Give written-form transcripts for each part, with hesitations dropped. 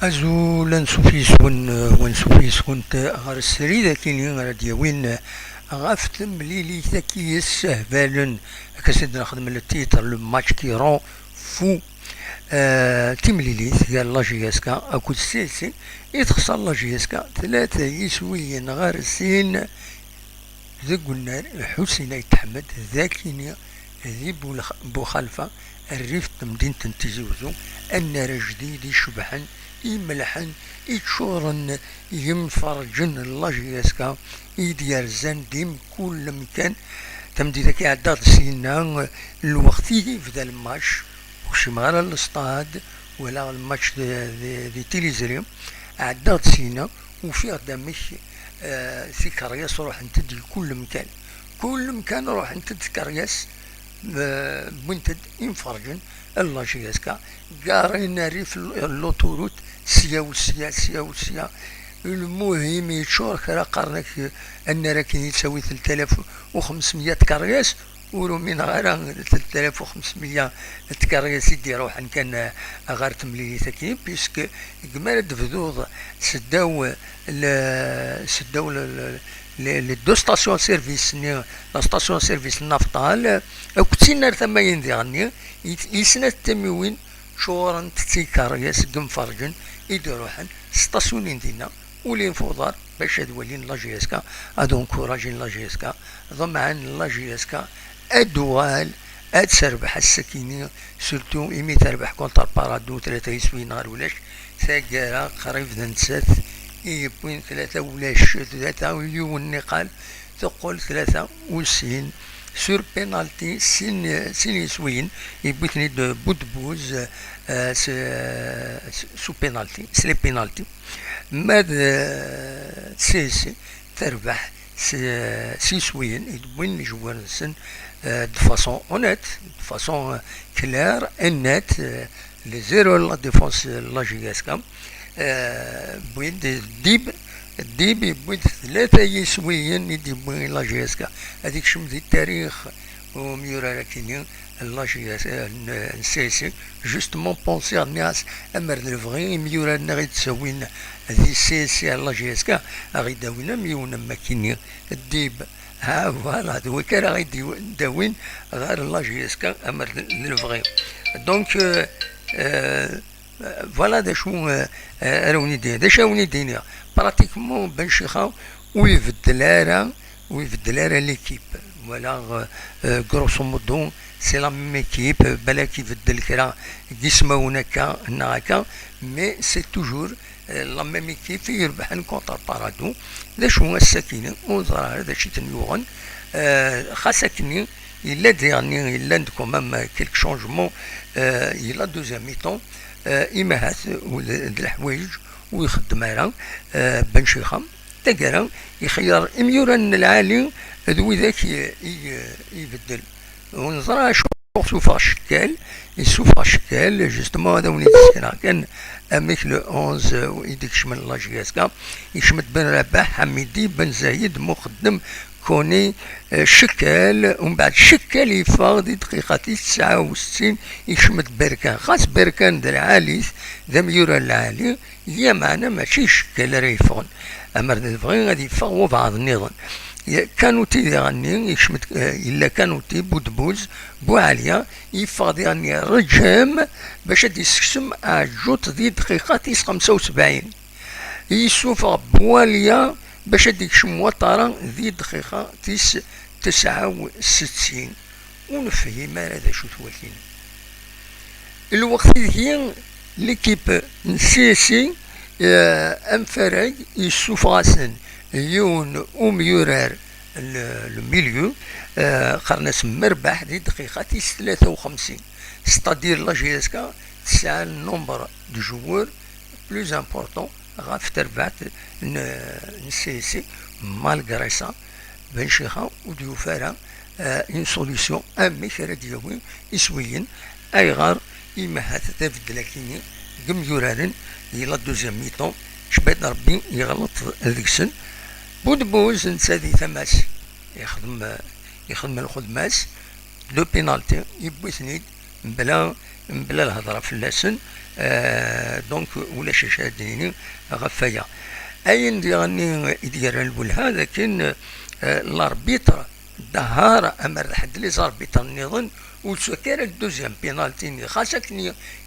أزول نسوفيسون ونسوفيسون غار السريدة كيني غار دياوين غافت مليلي تاكيس سهبالن كاسد نخدم التيتر لو ماتش كي رون فو تيمليليت قال لاجياسكا اكو سيسي يتخسر لاجياسكا ثلاثة يسويين غار السين ذا قلنا حسين يتحمد ذاكيني ذي بو خلفة الريف مدينة تيزوزو النار جديد يشبحن يملحن يتشورن يمفرجن لاجياسكا يدير زان ديم كل مكان تمدي ذاك عداد سينا الوقت يجي في ذا الماتش وشي مغالا الاستاد ولا الماتش دي تيليزريم عداد سينا وفيه دامك في كرياس روح انت كل مكان روح انت كرياس بنتد ينفرجن الله جياسكا قارين ناري في اللوتوروت سيا وسيا المهم يتشور كرا قرنك ان راكي يساوي 3500 كرياس ولو من غير 3500 تكرياس يدي روح ان كان غير تمليلي تاكين بيسك قمال دفدوض سداو لي دو ستاسيون سيرفيس لا ستاسيون سيرفيس النفطال كنتي ثماين ديالني يسنى التموين شورن تيكارياس قنفرجن يدروحن ستاسيونين دينا ولين فوضار باش هادولين لاجياسكا هادو انكوراجين لاجياسكا ضمعن لاجياسكا ادوال اد سربح السكيني سورتو ايمي تربح كونتر بارادو 3 يسوي نهار ولاش ثاقارا قريب ذنسات يبوين 3 ولاش 3 ويون نقال تقول 93 سور بينالتي سين يسوين يبوتني دو بودبوز سو بينالتي سلي بينالتي ماد سيسي تربح سيسوين يبوين جوار السن de façon honnête, de façon claire et nette, les zéros de la défense la JSK بوين ديب بوين ثلاثة يسويين يدي بوين لا JSK هذيك شم ذي التاريخ وميورا لكنين لا JSK نسيسي جوستمون بونسي على الناس أمر الفغي ميورا نغي تسوين ذي سيسي لا JSK غي داوينا ميونا ماكينين الديب ها فوالا هو كان غيدي داوين غير لا جيسكا امر للفغي دونك فوالا دا شو راوني داير دا شاوني داير براتيكمون بن شيخا ويفدل ليكيب ولا غروسو مودو سي لا ميم ايكيب بلاك يفدل كرا جسمه هناكا مي سي توجور لا ميم ايكيب يربحن كونتر بارادو ذا شو السكينة ونظرا هذا شي تنيوغن خاصكني إلا ديرني إلا عندكم مام كيلك شونجمون إلا دوزيام ميطون إما هات الحوايج ويخدم راه بن شيخة تاكرا يخير إميوران العالي ذوي ذاك يبدل ونظرا سوف اشكال يسوف اشكال جوستمون هذا وليد السنة كان اميك لو 11 يديك شمال لا جياسكا يشمت بن رباح حميدي بن زايد مقدم كوني شكال ومن بعد شكال يفاضي دقيقة 69 يشمت بركان خاص بركان دا العالي ذا ميورا العالي هي معنا ماشي شكال راه يفغن اما الفغي غادي يفغ بعض النظام كانوا تيغني يشمت الا كانوا تي بودبوز بوعليا يفاضي يعني رجم باش يسكسم عجوت ذي دقيقة 75 يسوف بواليا باش يكشم وطرا ذي دقيقة 69 ونفهم هذا شو توالين الوقت هي ليكيب نسيسي ام فرق يسوف غاسن يون وميورار الميليو قرناس مربح دي دقيقة 53 ستادير لا جياسكا تسعى النمبر دو جوور بلوز امبورطون غاف تربعت نسيسي مالغري سا بن شيخا وديو فارا اون سوليسيون امي كرا دياوين يسويين اي غار يمهات تفد لكني قميورارن يلا دوزيام ميطون شبيت ربي يغلط هذيك السن بودبوز نسادي ثماس يخدم الخدماس لو بينالتي يبوي ثنيد بلا الهضره فلاسن. دونك ولاش شاديني غفايا اين ديالني يدير الولها، لكن الاربيتر ظهر امر حد لي زاربيتر نظن وسكر الدوزيام بينالتي خاصك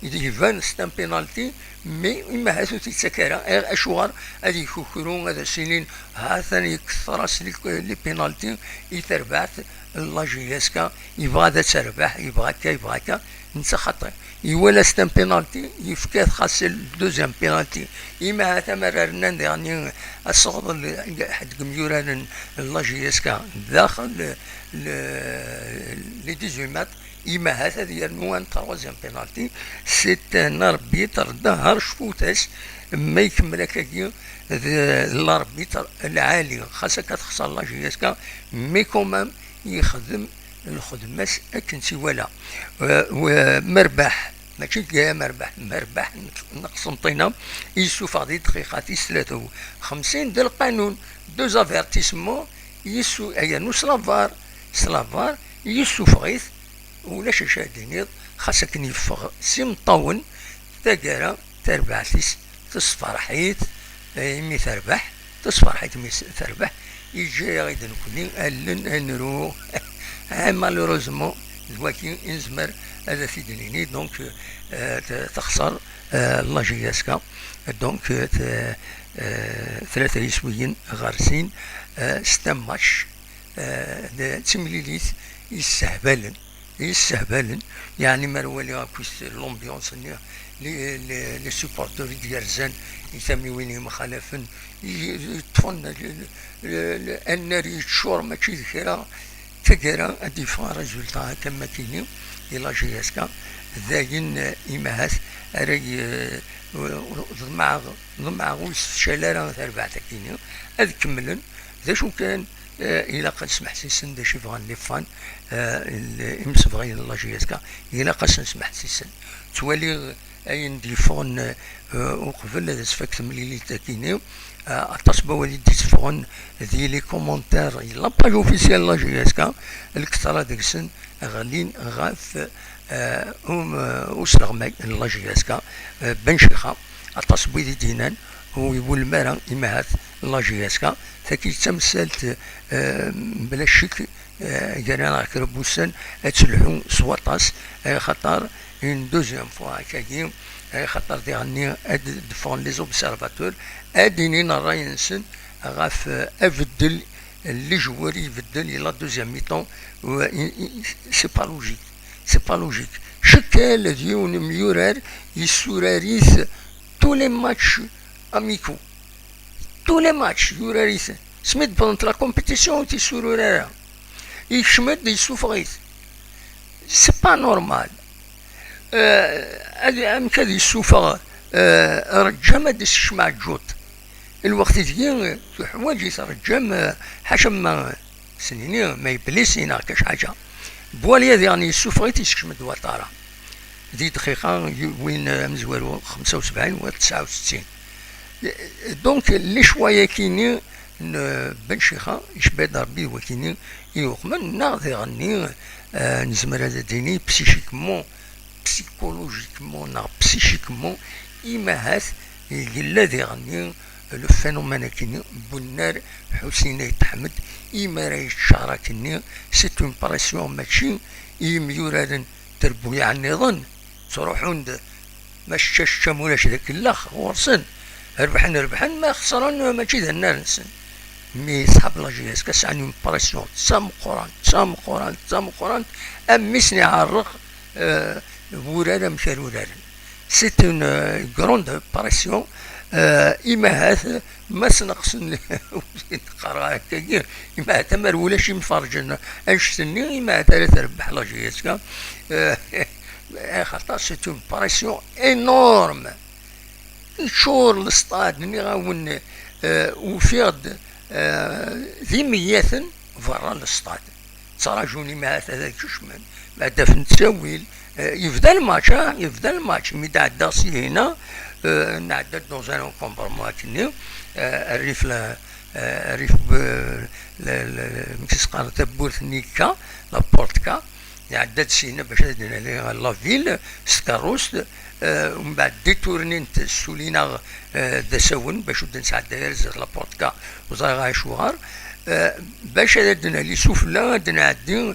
يفان ستان بينالتي مي اما هاتو تيتسكر اشوار هذه كوكرو هذا سنين ها ثاني كثر لي بينالتي يتربعت لاجياسكا يبغى هذا تربح يبغى كا نسى خطر يولا ستان بينالتي يفكات خاص الدوزيام بينالتي اما هذا مررنا يعني الصغد حد كميوران لاجياسكا داخل لي 18 متر إما هذا ديال نوان تروازيام بينالتي سيت ان اربيتر ظهر شفوتاس ما يكمل هكاكي الاربيتر العالي خاصك تخسر لاجياسكا مي كومام يخدم الخدماس اكنتي ولا ومربح ماشي كاع مربح نقص نطينا يسوف غادي دقيقات 53 ديال القانون دو زافيرتيسمون يسو ايا نو سلافار يسوفغيث ولاش شادينيض خاصك نيفغ سي مطون تاكارا تربعتيس تصفرحيت مي تربح تصفرحيت مي تربح يجي غيد نكوني الن انرو مالوروزمون الواكين انزمر هذا في دنيني دونك تخسر لاجياسكا دونك ثلاثة يسويين غارسين ستة ماتش تمليليت يستهبلن يعني مروالي غاكوس لومبيونس لي سوبورتور ديال يسميوني مخالفن يطفن النار يتشور ماشي ذكرى تقرا اديفا ريزولتا كما كاينين الى جياسكا ذاين ايماهات راي ضمع غوس شلالة تربع تكينين هذ كملن ذا شو كان إلا قد سمح سيسن دا شيفغان لي فان إمس بغي الله جياسكا إلا قد سمح سيسن توالي أين ديفون وقبل هذا سفاك تمليلي تاكينيو أتصبا ولي ديتفون ذي لي كومونتير إلا باج أوفيسيال الله جياسكا الكثرة ديكسن غالين غاف وسرغماي الله جياسكا بن شيخا أتصبا ذي دينان ويقول مارا إماهات الله جياسكا تاكي تمثلت بلا شك جانا كربوسن تسلحون سواطاس خطر اون دوزيام فوا كاكي خطر ديغني دفون لي زوبسيرفاتور اديني نراي نسن غاف افدل لي جوار يبدل الى دوزيام ميطون سي با لوجيك شكال ديون ميورار يسوراريث تو لي ماتش اميكو tous les matchs يوراريث سميت بونت لا كومبيتيسيون تيسورورارا يشمد يسوفغيث سي با نورمال هذه امكاد يسوفغ رجا ما دسش مع الجوط الوقت ديال حوايج يترجم حاشا سنيني ما يبليسينا كاش حاجه بواليا يعني يسوفغيث يشمد وطاره دي دقيقه وين مزوالو 75 و 69 دونك اللي شويه كيني بن شيخه يشبه ربي وكيني يوقمن ناضي غني نزمر هذا ديني بسيشيكمون بسيكولوجيكمون نا بسيشيكمون إما هاث الذي غني لو فينومين كيني بنار حسين يتحمد إما راهي الشعرة كيني سي اون بريسيون ماشي يميورادن تربوي عن النظام تروحون ماشي الشمولاش ذاك الاخ ورسن ربحن ما خسران ماشي ذا الناس مي صحاب لاجياس كاس عنهم بريسيون تسام قران امسني عرق ورادا مشى ورادا سي اون غروند بريسيون إما هذا ما سنقصن نقرا هكايا إما هذا ما ولا شي مفرجنا انشتني إما هذا تربح لاجياس كا خاطر سي اون بريسيون انورم شور الاسطاد ني غاون وفيض ذي مياثن فرا الاسطاد تراجوني مع هذا كشمن بعد نتساويل يفدا الماتش مي تعدى هنا نعدد دون ان كومبرومون كني الريف الريف مكسقار تبورت نيكا لابورتكا عدات سينا باش درنا ليها لافيل سكاروس ومن بعد ديتورنينت سولينا ذا سون باش نسعد داير زاد لابورتكا وزاي غايشوار باش درنا لي سوفلا نعدي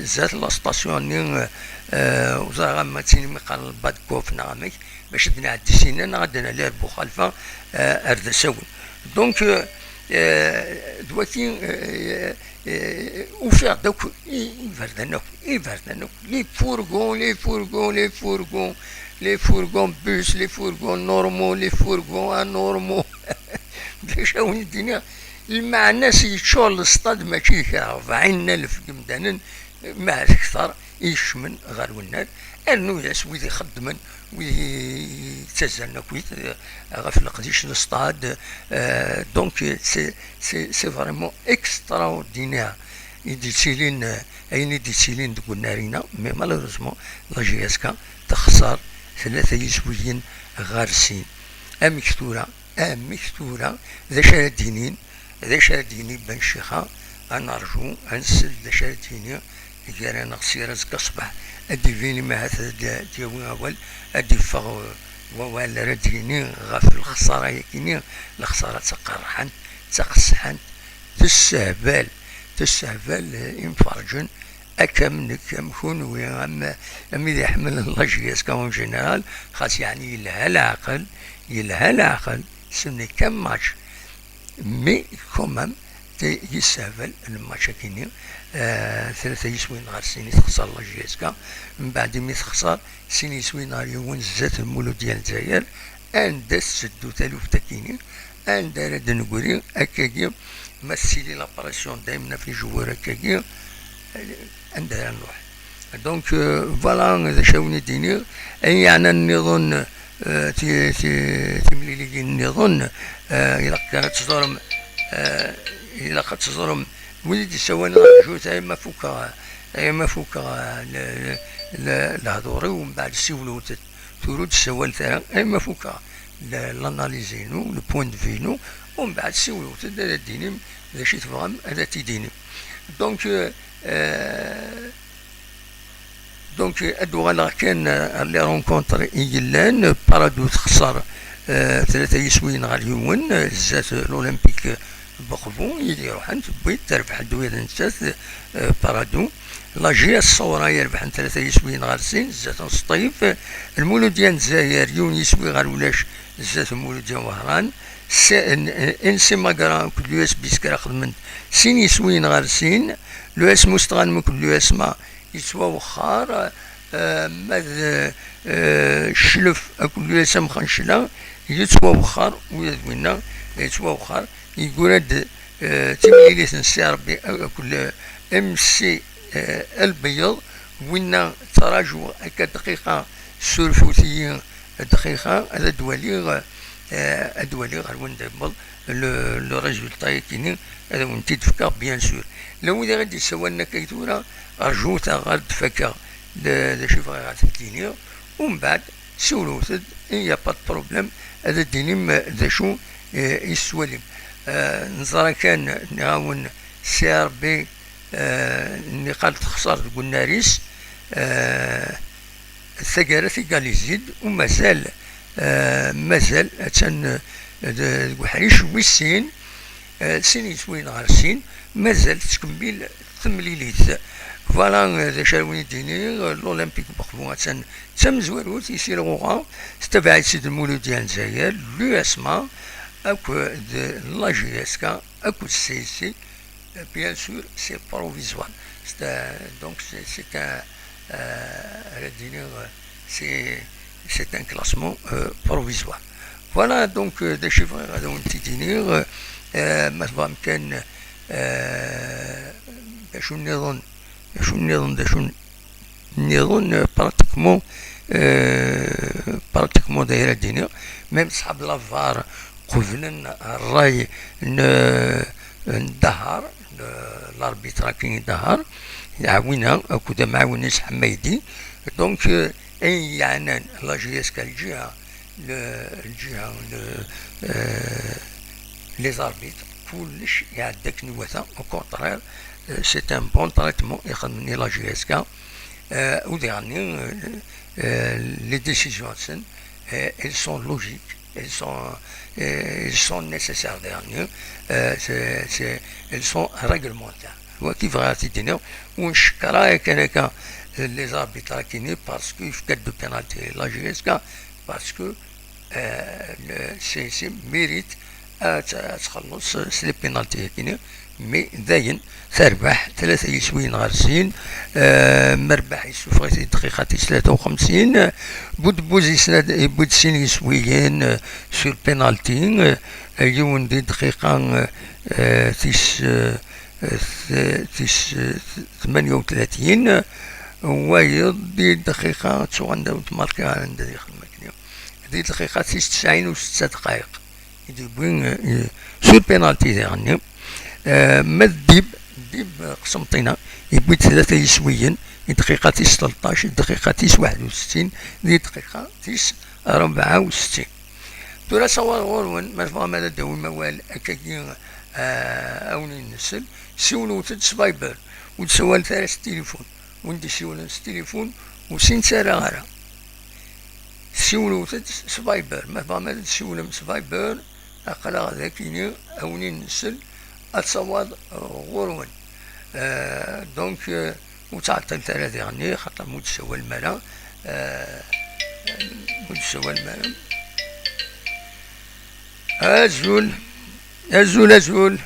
زاد لا ستاسيون وزاي غاما تسيني مقال بادكوف نعمك باش نعدي سينا غادنا ليها بوخالفه ذا سون دونك دواتي وفير دوك يفردنوك لي فورغون بوس لي فورغون نورمو لي فورغون انورمو باش هاوني الدنيا المعنى يتشور السطاد ماشي كرا 40,000 قمدانا ما اكثر يشمن غير وناد انو ياس ويدي يخدمن ويتزلنا كويت غاف القديش السطاد دونك سي فريمون اكسترا اوردينير يديتيلين يديتيلين تقول نارينا مي مالوروزمون لا جي اس كا تخسر 3 يسويين غارسين مكتورة ذا شاردينين بن شيخا نرجو نسل ذا شارديني كيرانا قصيرة كصبح ادي فيني ما هذا ديوي اول ادي فغ ولا رديني غاف الخسارة يكيني الخسارة تقرحن تقسحن تستهبال انفرجن أكم كون ويا أما إذا يحمل الله جياس كون جنرال خاص يعني يلها العقل سني كم ماتش مي كومام يستهبل الماتش كيني 3 يسوين غير سيني تخسر الله جياسكا من بعد مي تخسر سيني يسوين غير يوون زات المولود ديال الجزائر أن سدو تالوف تاكيني أن دارد نقولي أكاكي مثلي لاباراسيون دايما في جوار أكاكي عندها نروح دونك فوالا هذا شاوني ديني يعني النظام تملي لي النظام إلا كانت تصدرم إلا قد تصدرم وليدي سوانا جوت ما فوكا الهضوري ومن بعد سيولو تورود السوال تاعها ما فوكا لاناليزينو لو بوين دو فينو ومن بعد سيولو هذا ديني هذا شي تفهم هذا تيديني دونك دونك ادوغالا كان اللي رونكونتر يلان بارادو تخسر 3 يسوين غير يوم زات الاولمبيك بقبو يروح انت بغيت تربح الدوير نسات بارادو لا جي الصورة يربح 3 يسوين غير سين زات الصطيف المولود ديال الجزائر يون يسوي غير ولاش زات المولود ديال وهران انسي ماكرا كل يو اس بيسكرا خدمت سين يسوين غير سين لو اس مستغان من كل يو اس ما يسوى وخار ماذا شلف كل يو اس مخنشلا يسوى وخار ويدوينا يسوى وخار يقول هاد تمليلي تنسي ربي كل ام سي البيض وين تراجعوا هكا دقيقة سورفوتيين دقيقة هذا دوالي غير وين دابل لو ريزولتا يكيني هذا وين تدفكا بيان سور لو إذا غادي سوالنا كيتورا أرجو تا غاد تفكا دا شوف غادي تديني ومن بعد سولوتد يا با بروبليم هذا ديني دا شو يسوالم نظرا كان نعاون سي ار بي اللي قال تخسر قلنا ريس الثقالة قال يزيد ومازال تن الوحريش ويسين سين يسوين غير سين مازال تكمل تمليليت فوالا ذا شاوين ديني الاولمبيك بقبوة تم زواروت يسير غوغا تبع سيد المولود ديال الجزائر لو اسما اكو لا جي اس كا اكو السي سي bien sûr c'est provisoire donc c'est un classement provisoire voilà donc des chiffres غادي نتيدينير مثلا كان باش النظام براتيكمون دايره الدنيا ميم صحاب لافار قبلنا الراي ندهر الاربيترا كي ندهر يعاونا اكو معاونيس حمايدي دونك اي يعني لا جي اس كالجهه لي زاربيت كلش يعدك نواتا او كونترير c'est un bon traitement يخدمني لا جي اس كا وديعني les décisions elles sont logiques, elles sont nécessaires dernier, elles sont réglementaires. وكيف غادي تدينا ونشكرها كان les arbitres كيني باسكو في كاد دو بينالتي لا جي اس كا باسكو سي ميريت تخلص سي لي بينالتي كيني مي داين تربح 3 يسوين غارسين مربح يسوف في دقيقة 53 بود بوزيسنا بود سين يسويين سور بينالتي يون دي دقيقة تيس 38 ويضي دقيقة تسعود ماركا عند دي دقيقة 99 و6 دقائق يجيبون سور بينالتي يعني ما ديب قسمطينا يبوي 3 يسويين دقيقة 13 دقيقة 61 دي دقيقة 64 ترى صور غورون ما فهم هذا داوي موال أكاكين أوني نسل سولو تسبايبر وتسوال ثلاث تليفون وندي سولو تليفون وسين سارة غارة سولو سبايبر ما فهم هذا سولو سبايبر أقلا ذاكيني أوني نسل أتصوّد غورون دونك وتعطل ثلاثة يعني خاطر متسوى المالا متسوى المالا أزول أزول أزول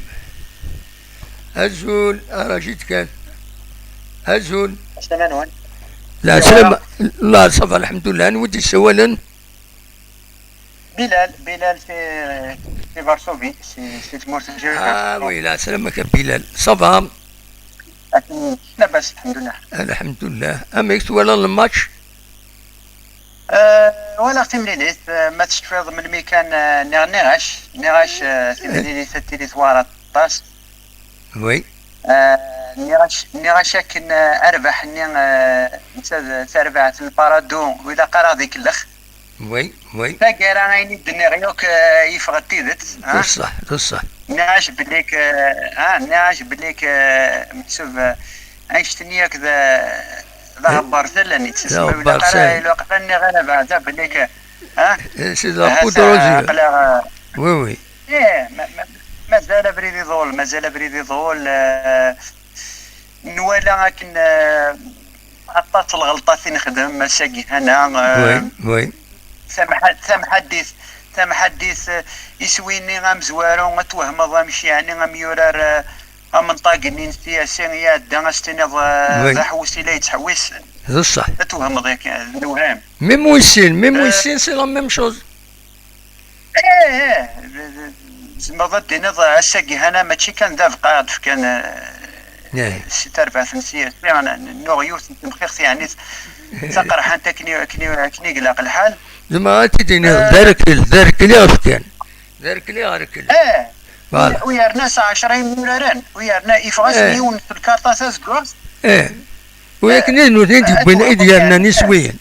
أزول أراجيت كان أزول لا سلام الله صفا الحمد لله نودي السوالا بلال في فارسوفي في تمورتجي وي لا سلامك بلال صفا لاباس الحمد لله الحمد لله أميكت ولا الماتش ولا تمليليت ما تشفيض من مي كان نغاش تمليليت تيلي ثوارة طاس وي نغاش كن أربح تربعت البارادون وإذا قرا ذيك الأخ وي فاكر عيني الدنيا يفغد تيدت صح نعاش بليك نعاش بليك مكسوف عيشتني كذا ذهب بارسلني تسمى ولا قرا اني غانا بعدا بليك سي لا بودروزي وي ايه مازال بريدي ظول نوالا لكن عطات الغلطات اللي نخدم مساكي هنا وي ثم حديث يسويني غام زوارو غتوهم غامشي يعني غام يورار منطقة سياسية يا دانستيني ذا حوسي لا يتحوس صح توهم ذاك الوهام ميم ويسين سي لا ميم شوز زعما ضدنا الساقي هنا ماشي كان ذا قاعد كان تربع سياسية يعني نوع يوث مخيخ يعني تقرح انت كني قلق الحال زعما تديني دارك لي غفكان دارك لي غاركل ويا ناس 10 مليون ويا إفراس مليون في الكارطة ساسكوس وياك نودي بين ايديالنا نسويا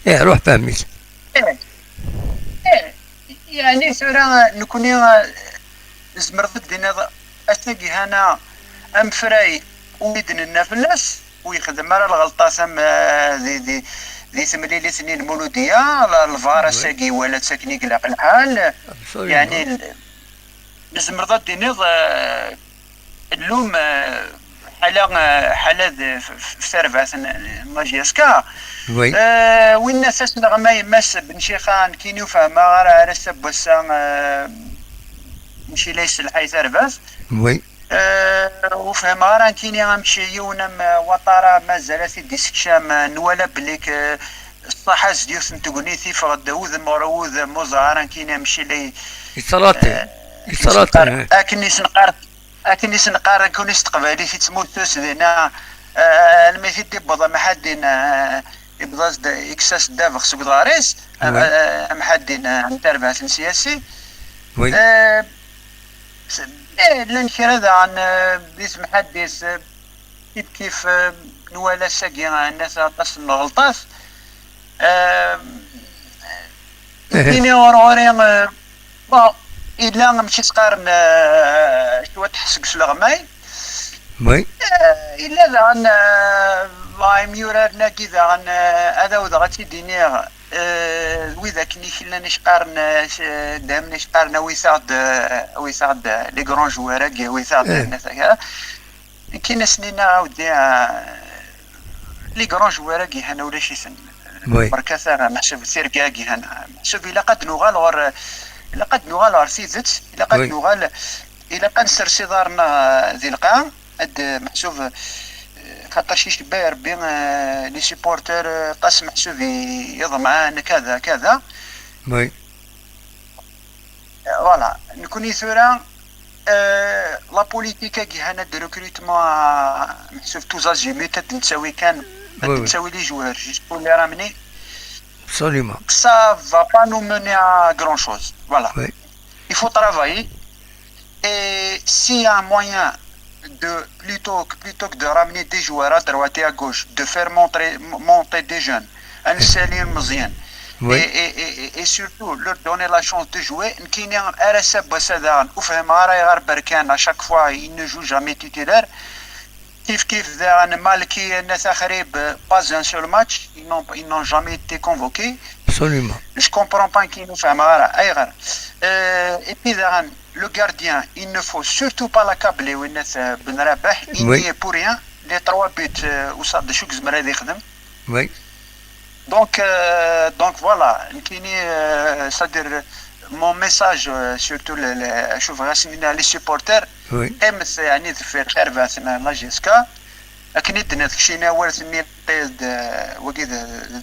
روح فهميت يعني سورة نكوني زمرت دينا أستاقي هنا أم فراي ويدن النفلس ويخدم على الغلطة سم ذي سمليلي سنين المولودية الفارة ساقي ولا تساكني قلق الحال يعني زمرت دينا اللوم حالة في سيرفاس ماجيسكا وين ناس نغما يمس بن شيخان كينيو فهما على السبوسان مشي ليس الحي سيرفاس وي وفهم راه كيني غنمشي يونم وطاره مازال سيدي سكشام نوالا بليك الصحة ديوس نتقنيتي فغدا وذ مروذ مزارا كيني نمشي لي يصلاتي أكني سنقار كوني استقبالي في تموتوس دينا المثيل دي بضا محدين إبضاز دا إكساس دافغ سقداريس محدين متربع سياسي لن هذا عن باسم محدث كيف نوالا ساقي الناس تصل الغلطات كيني وروري إلا مشي تقارن شوية تحسك سلغماي وي إلا ذا لايم يورارنا كذا هذا وذا تيدينيغ وإذا كني كلا نشقارن دام نشقارن ويساعد لي غران جوار كي ويساعد الناس هكا كاين سنين عاودي لي غران جوار كي هنا ولا شي سن بركاسا محسب سير كاكي هنا محسب إلا قد نغال سيزت إلا قد نغال إلا قد نسرسي دارنا ذي القاع هاد محسوب خاطر شي شباب بين لي سيبورتر قاس محسوب يضمعان كذا كذا وي فوالا نكوني ثورا لا بوليتيكا كي هنا دو ريكروتمون محسوب توزاجيمي تنساوي كان تنساوي لي جوار جيسبو لي رامني absolument ça va pas nous mener à grand chose voilà il faut travailler et s'il y a un moyen de plutôt que de ramener des joueurs à droite et à gauche, de faire monter des jeunes, un salir mzien, et surtout leur donner la chance de jouer. À chaque fois, il ne joue jamais titulaire. Kif Malki et Nesakharib, pas un seul match, ils n'ont jamais été convoqués. Absolument. Je comprends pas qui nous fait marre. Et puis le gardien, il ne faut surtout pas l'accabler. Il n'y est pour rien. Les 3 buts, oui. Donc voilà. C'est-à-dire mon message surtout les supporters. aiment يعني في خير لا جيسكا اكيد نتكشينا ورثني وكيد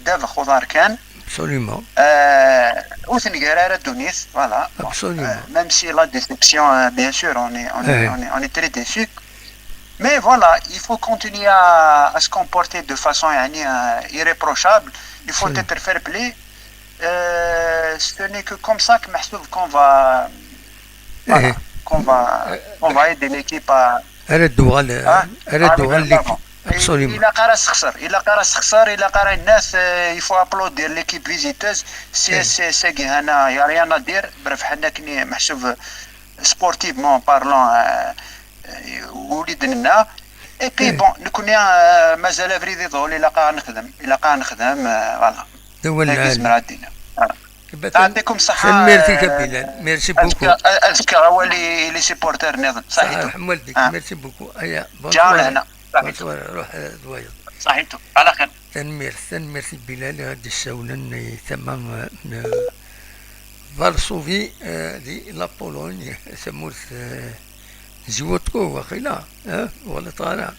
دافع خضار كان absolument وثني قرار دونيس voilà même si la déception bien sûr on est très déçu mais voilà il faut continuer à se comporter de façon يعني irréprochable il faut être fair play ce n'est que comme ça que محسوب qu'on va voilà qu'on va aider l'équipe à l'équipe. Absolument. إلا قارس خسر إلا قارا الناس il faut applaudir l'équipe visiteuse c'est هنا يا rien à dire bref حنا كني محسوب sportivement parlant وليدنا et puis bon نكون مازال فريدي ظهور إلا قا نخدم فوالا لازم عدينا يعطيكم الصحة ميرسي كابيلان ميرسي بوكو أذكى هو لي سيبورتر نظن صحيتو حمولتك ميرسي بوكو أيا جاونا هنا روح دوايا صحيتو على خير ميرسي بلال هاد السولن تمام فارسوفي دي لا بولونيا سموت زيوتكو وخيلا ولا طالع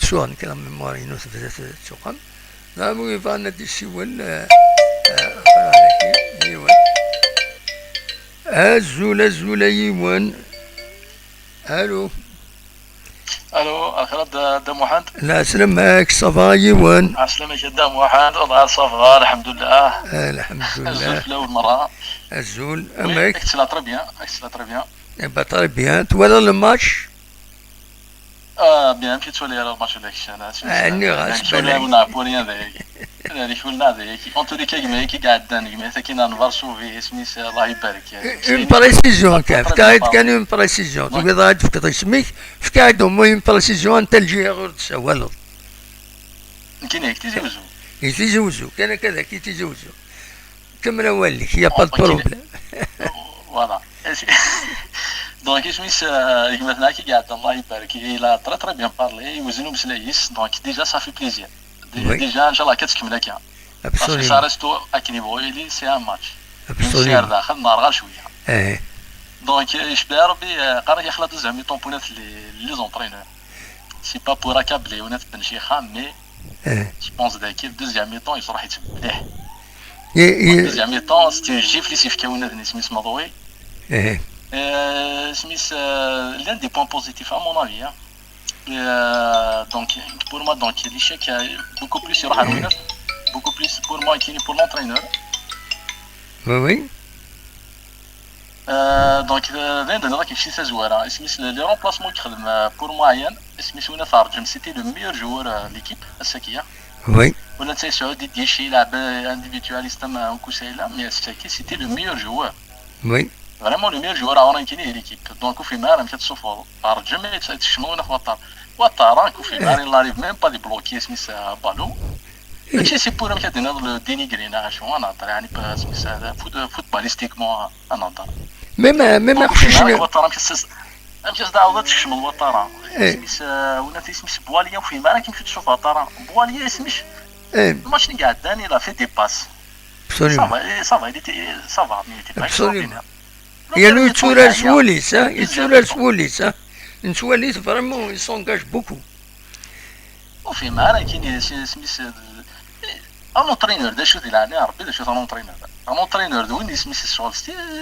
تسوان كلام مارينو تسوقن لا مو يفعلنا دي السوال الزول يوان الو اخي دام واحد لا سلامك صافا يوان عسلامك دام واحد والله صافا الحمد لله الحمد لله الزول في الاول مره الزول امك اكسلا تري بيان با تري بيان تولا الماتش بيان مشيت تولي على الماتش داك الشيء انا غاس بالك ولا بوريان ذاك انا شغلنا ذاك اون تو كي كيما قاعد كيما كاين نفرسو سميت الله يبارك اون بريسيزيون كان اون بريسيزيون تبغي غاد فكر اسمك فكاعد المهم بريسيزيون انت الجهه غير تسوالو كاين هيك تيجوزو كان كذا كي تيجوزو كمل والك يا با بروبليم فوالا دونك سميت كيما مثلا كي قاعد الله يبارك الى تري بيان بارلي يوزنو مسلايس دونك ديجا صافي بليزير ديجا ان شاء الله كتكمل هكا باسكو سا ريستو اكي نيفو لي سي ان ماتش سير داخل نهار غير شويه دونك يشبه ربي قرا يخلط زعما طومبونات لي زونطرينور سي با بور اكابلي ونات بنشي خام مي جو بونس داك الدوزيام مي طون يصرح يتبلح الدوزيام مي طون ستي جيفلي سيفكاونا سميت مضوي سميت l'un des points positifs à mon avis donc pour moi donc l'échec beaucoup plus sur Harouna beaucoup plus pour moi qui pour l'entraîneur oui donc l'un des gens qui fait ça joueur سميت le remplacement qui خدم pour moi عيان سميت ونا ترجم c'était le meilleur joueur de l'équipe السكيه oui ولا تاع سعودي ديال شي لاعب individualiste ما كوسيلا مي السكي c'était le meilleur joueur oui فريمون لو ميور جوار عوران كاين هي ليكيب دونك وفي مال مشات تصوفو رجع ما تشمونا في وطار Ouattara, il n'arrive même pas à débloquer ce ballon. C'est pour le dénigrer, footballistiquement. même امشي دعوة تشمل وطارة وناس اسمش بواليا وفي ما راكي تمشي تشوف وطارة بواليا اسمش الماتش اللي قاعد داني لا في دي باس صافا يعني يتسولى سوليس يتسولى سوليس نسوليس فريمون يسونغاج بوكو وفي ما راكي سميس ان اونترينور دا شو ديال ربي دا شو ان اونترينور ان اونترينور وين سميس الشغل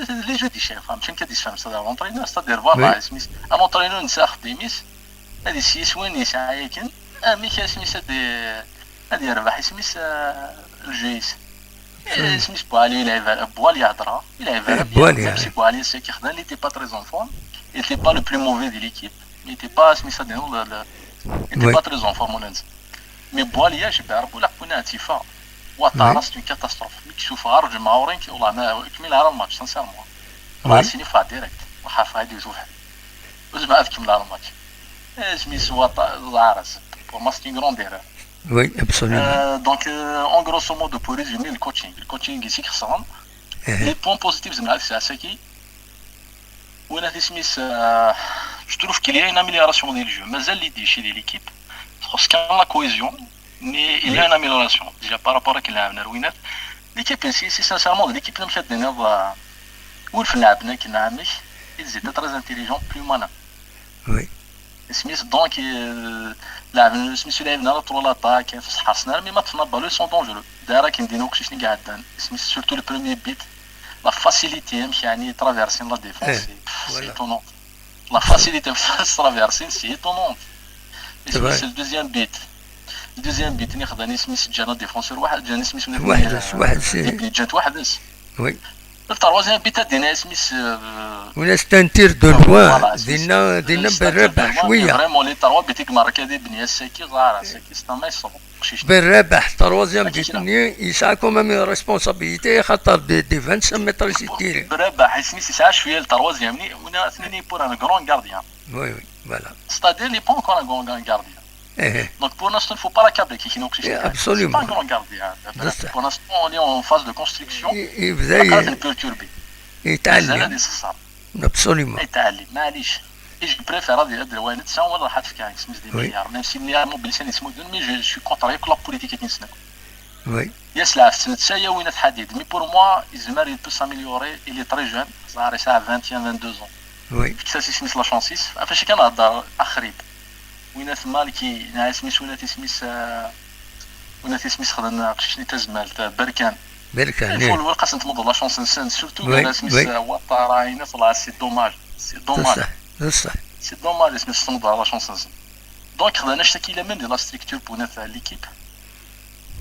لي جو دي شيف فهمت كان كدير فهم صدر اونترينور صدر فوالا سميس ان اونترينور نساخ ديميس هادي شي سوين يسعى كان مي كان سميس هادي ربح سميس الجيس سميس بوالي يلعب بوالي هضره يلعب بوالي سي بوالي سي كي خدام لي تي با تري زونفون il était pas le plus mauvais de l'équipe il était pas سميس هادي il était pas très en forme mais بواليا جبار ولا كنا تيفا وطارا سي كاتاستروف ملي كيشوف غير جمهورين والله ما كمل على الماتش سانسيرمون راه سيني فا ديريكت وحاف غادي يوسف وزعما كمل على الماتش سميس زعرس pour moi c'est une grande erreur oui absolument donc en grosso modo pour résumer le coaching ici qui ressemble les points positifs زعما c'est Asaki ولا سميس je trouve qu'il y a une amélioration du jeu مازال اللي ديشي ديال l'équipe parce qu'il y a la cohésion mais il y a une amélioration déjà par rapport à qu'il a amené l'équipe ici c'est sincèrement l'équipe اللي مشات لنا والف لعبنا كنا عامش ils étaient très intelligents plus malins oui سميث دونك لعبنا سميث لعبنا طول لاطاك في حرصنا مي ما طفنا بالو سون دونجرو دايره كنديرو كلشي شنو قاعد دان سميث سورتو لو بروميير بيت لا فاسيليتي مش يعني ترافيرسين لا ديفونس سي ايتونون لا فاسيليتي في ترافيرسين سي ايتونون سميث الدوزيام بيت اللي خداني سميث جانا ديفونسور واحد جاني سميث واحد جات واحد وي التروازيام بيت دينا سميث ولا ستانتير دو لوا دينا بالربح شويه فريمون لي تروا بيتيك ماركا دي بنيه ساكي غار ساكي ستا ما يصوب بالربح تروازيام بيتني يسعى كومام ريسبونسابيلتي خاطر دي 25 متر سيتيري بالربح سميث يسعى شويه التروازيام ونا اثنين بور ان غران غارديان وي فوالا ستادير لي با انكور ان غران غارديان donc pour l'instant il faut pas l'accabler qui nous absolument pas un grand gardien pour l'instant on est en phase de construction يبدا perturbé يتعلم absolument يتعلم معليش je préfère هذه الوالد سان ولا راح تفكر اسمه دي مليار même si مليار مو بلسان اسمه mais je suis contre la politique qui nous oui يسلع في سنة سايا وين تحديد mais pour moi Ismaël il peut s'améliorer il est très jeune صار يسعى 22 ans oui كيفاش اسمه لا شانسيس فاش كان هضر اخريب وين ثما كي ناسميس وين تسميس خدنا شنو تزمال بركان الفول والقسم تمض لا شونس نسان سورتو ناسميس وطارا هنا طلع سي دوماج صح سي دوماج اسميس تمض لا شونس نسان دونك خدنا شتكي لا من لا ستركتور بونا تاع ليكيب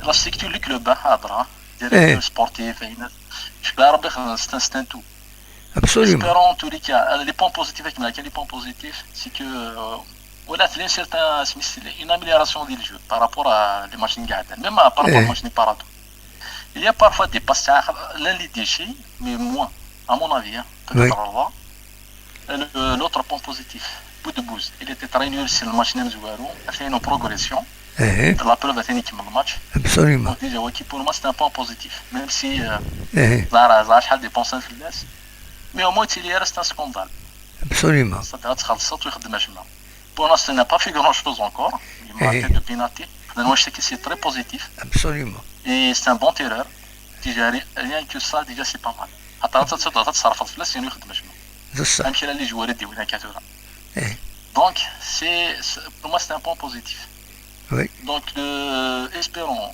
لا ستركتور لو كلوب هضره ديال سبورتيف هنا شبا ربي خدنا ستان تو absolument espérons en tous les cas les points positifs avec les points positifs c'est que voilà, c'est une amélioration du jeu par rapport à les machines gardes. Même par rapport aux machines parado. Il y a parfois des passages, l'un des déchets, mais moins, à mon avis. Peut-être l'autre point positif, bout de bouse. Il était très nul sur le machine Mzouarou, a fait une progression. La preuve a été qui le match. Absolument. Donc, déjà, pour moi, c'est un point positif. Même si Zara a dépensé un filet. Mais au moins, il reste un scandale. Absolument. Ça doit être ça, tout le match. Pour l'instant, il n'a pas fait grand-chose encore. Il m'a fait de pénalité. Moi, je sais que c'est très positif. Absolument. Et c'est un bon terreur. Déjà, rien que ça, déjà, c'est pas mal. Donc, pour moi, c'est un point positif. Oui. Donc, espérons.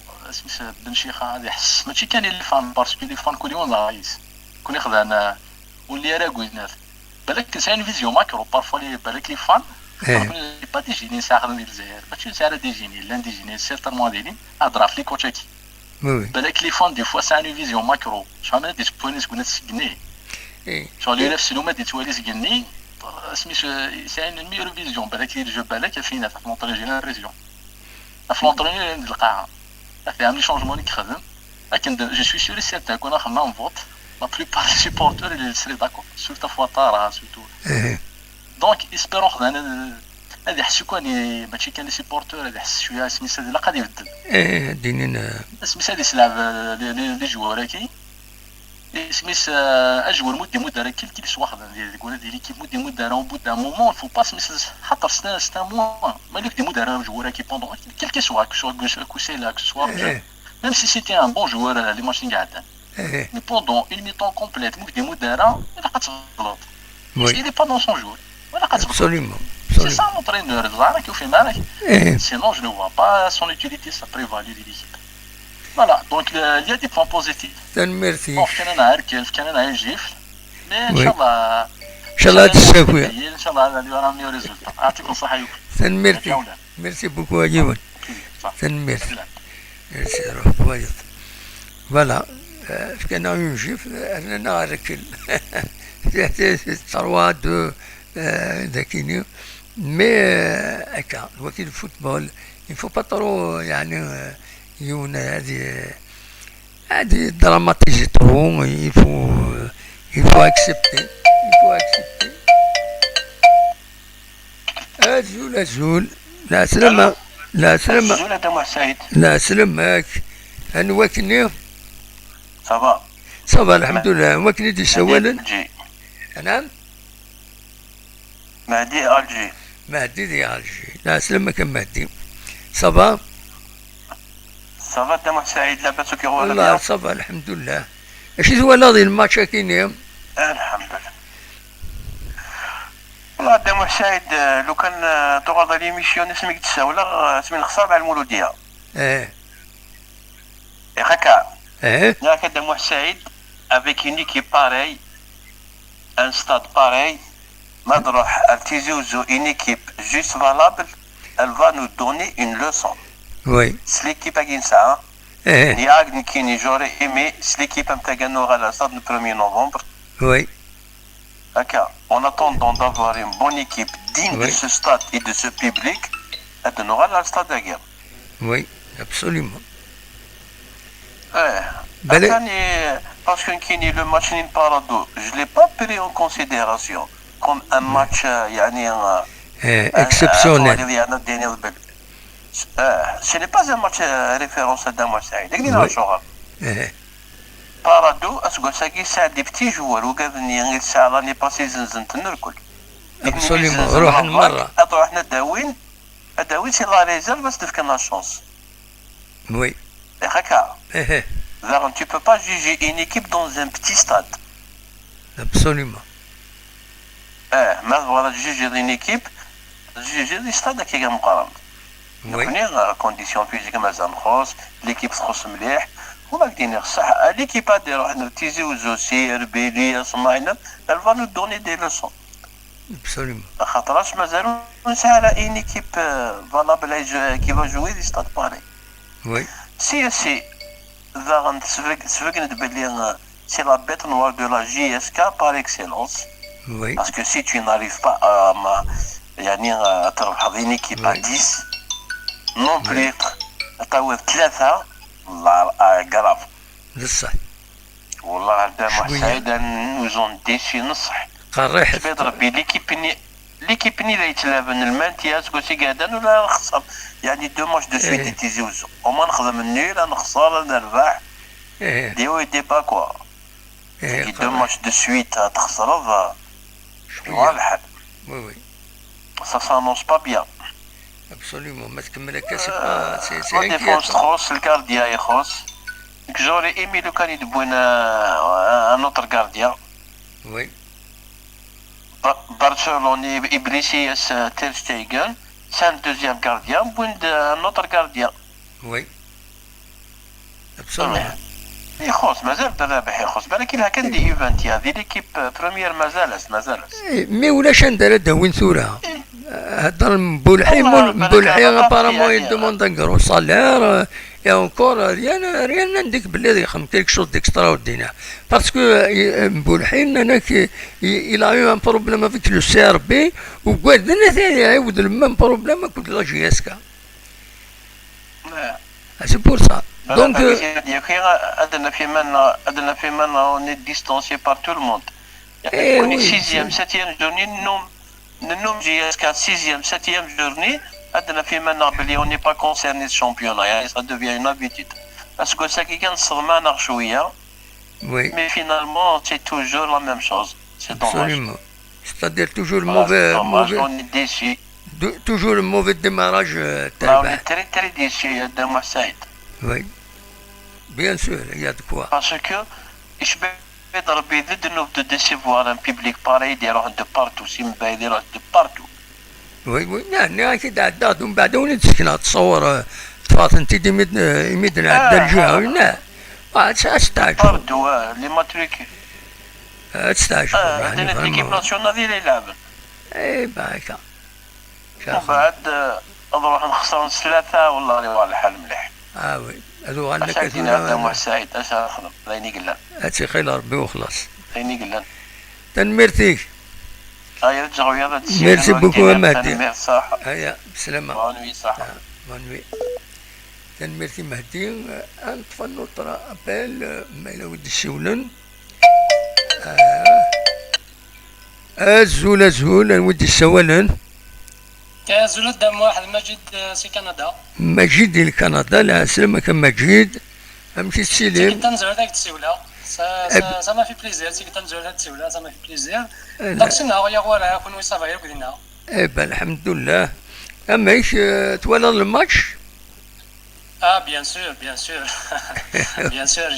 ماشي كان لي فان باسكو لي فان كل يوم رايس كون يخدعنا واللي راه قلنا بالك سي ان فيزيون ماكرو بارفوا لي بالك لي فان با دي جيني ساخذين ديال الجزائر ماشي ساعه دي جيني لا دي جيني سيرتانمون ديالين هضره في لي كوتشاكي بالك لي فان دي فوا سي ان فيزيون ماكرو شحال من دي بوينيس كنا تسكني شغل يلف سلومه دي توالي سكني سميتو سي ان ميور فيزيون بالك لي الجو بالك فينا في لونطري جينيراسيون في لونطري القاعه فهم لي شونجمون اللي كخدم لكن جو سوي سيور سيرتان كون خدام فوت لا بلوبار دي سيبورتور اللي سري داكور سورتو فوا طارا سورتو دونك اسبيرون خدانا هذا يحسوا كان ماشي كان لي سيبورتور، هذا يحس شويه سميتها لا غادي يبدل دينين سميتها هذه سلعب لي جوار كي سميت اجور مدي مدة كي سواخ يقول هذه ليكيب مدي راه بو دان مومون فو با سميت خاطر ستا موان مالك دي مدة راه جوار كي بوندون كيلكي سوا كوسيلا كسوا même si c'était un bon joueur اللي ماشي قاعدين mais pendant une mi-temps complète مدي مدة راه لا قتغلط il est pas dans son jour ولا قتغلط absolument c'est ça l'entraîneur زعما كيف في مالك sinon je ne vois pas son utilité sa prévalue de l'équipe. Voilà, donc il y a des points positifs. Merci. Bon, كان نهار كيف كان نهار جيف mais ان شاء الله ان شاء الله تشافوا ان شاء الله اللي راه ميو ريزولتا يعطيكم الصحه يوكم ميرسي بوكو اجيبون ميرسي روح كويس فوالا كان اون جيف انا ركل 3 2 ذاكيني مي هكا وكيل الفوتبول يفو با ترو يعني يون هذه دراماتيزي ترو يفو اكسبتي أزول لا سلامة لا سلامك أنا واكني صافا الحمد لله واكني دي سوالا نعم مهدي دي الجي لا سلامك مهدي صافا دمع سعيد لاباس كي غوالك والله صافا الحمد لله اش هو هذا الماتش كاين الحمد لله والله دمع سعيد لو كان تغرض ليميسيون اسمك تساولا اسمي نخسر مع المولودية هكا ياك دمع سعيد avec une équipe pareille un stade pareil ما تروح التيزوزو une équipe juste valable elle va nous donner une leçon. Oui. C'est l'équipe à Ginsa. J'aurais aimé si l'équipe a gagné le stade le 1er novembre. Oui. D'accord. En attendant d'avoir une bonne équipe digne de ce stade et de ce public, elle aura le stade de guerre. Oui, absolument. Parce que le match Parado, je ne l'ai pas pris en considération comme un match exceptionnel. Ce n'est pas un match référence à Dama Saïd. Parado, c'est des petits joueurs qui sont l'année passée Absolument. روح المرة. احنا داوين c'est la réserve parce que la chance. Oui. هكا. Tu ne peux pas juger une équipe dans un petit stade. Absolument. Mais voilà, juger une équipe, juger le stade qui est مقارنة. نحن كونديسيون فيزيك مازال خاص ليكيب تخص مليح وما قدينا صح ليكيب هادي روح نرتيزيو زوسي ربيلي صناينا الفا نو دوني دي لوسون ابسوليومون خاطرش مازال نسعى على اين ايكيب فالابل كي فا جوي دي ستاد باري وي سي ذا غنتسفق بلي سي لا بيت نوار دو لا جي اس كا بار اكسيلونس وي باسكو سي تو ناريف با يعني تربح اين ايكيب 10 non plus تعود 3 والله قرف بصح والله دابا سعيدا نوزون ديسي نصح قريح سبيد ربي ليكيبني اللي يتلابن المانتياس كوسي قاعدين ولا نخسر يعني 2 ماتش دو سويت تيزيوزو وما نخدم النيل نخسر نربح ديو دي با كوا 2 ماتش دو سويت تخسر والحال وي وي ça s'annonce pas bien. Absolument, mais comme le cas c'est la défense grosse, le gardien est grosse. J'aurais aimé le candidat de Bouina, un autre gardien. Oui. Barcelone, Iglesias, Ter Stegen, c'est un deuxième gardien, un autre gardien. Oui. Absolument. يخص مازال الرابح يخص بالك إلا كان دي ايفنتي هذه ليكيب بروميير مازالت مي ولاش عندها داوين ثورة هضر مبولحي ابارامون يدوموند ان كرو صالير يا اونكور ريان نديك بلي يخدم كيلك شوز ديكستراوردينير باسكو مبولحي انا il a eu un problème avec le CRB وقال لنا ثاني يعاود المام بروبليم كنت لا جي اس كا سي بور سا Donc, on est distancié par tout le monde. On est 6e, 7e journée, nous jusqu'à 6e, 7e journée, on n'est pas concerné ce championnat, ça devient une habitude. Parce que ça qui gagne seulement Oui. Mais finalement, c'est toujours la même chose. C'est dommage. Absolument. C'est-à-dire toujours le Voilà, mauvais, on est déçu. toujours le mauvais démarrage. Là, on est très très déçu de Marseille. Oui. Bien sûr, il y a de quoi. Parce que je vais de décevoir un public pareil de partout, de partout. وي وي نعم اكيد عداد ومن بعد وين تسكن تصور تفاصيل تيدي يمدنا عدا الجهه نعم استعجب باردو لي ماتريك استعجب عندنا ليكيب ناسيونال اللي يلعب اي باكا ومن بعد نروح نخسر 3 والله اللي هو الحال مليح وي هذو عندنا كثير هذا مع سعيد اش نخدم راني قلان هاتي خير ربي وخلاص راني قلان تنمرتيك ميرسي بوكو مهدي صح هيا بسلامة بونوي صح بونوي تنمرتي مهدي نطفى نوترا ابل ما ولد الشولن زول زول ولد السوالن زول قدام واحد مجيد سي كندا مجيد لكندا لا سلامك مجيد امشي تسيلم كنت نزور داك التسوله ça m'a fait plaisir سي كنت نزور داك التسوله ça m'a fait plaisir داك النهار يا غولا كون ويصافا يا كدينا ايبا الحمد لله اما ايش توالى الماتش bien sûr bien sûr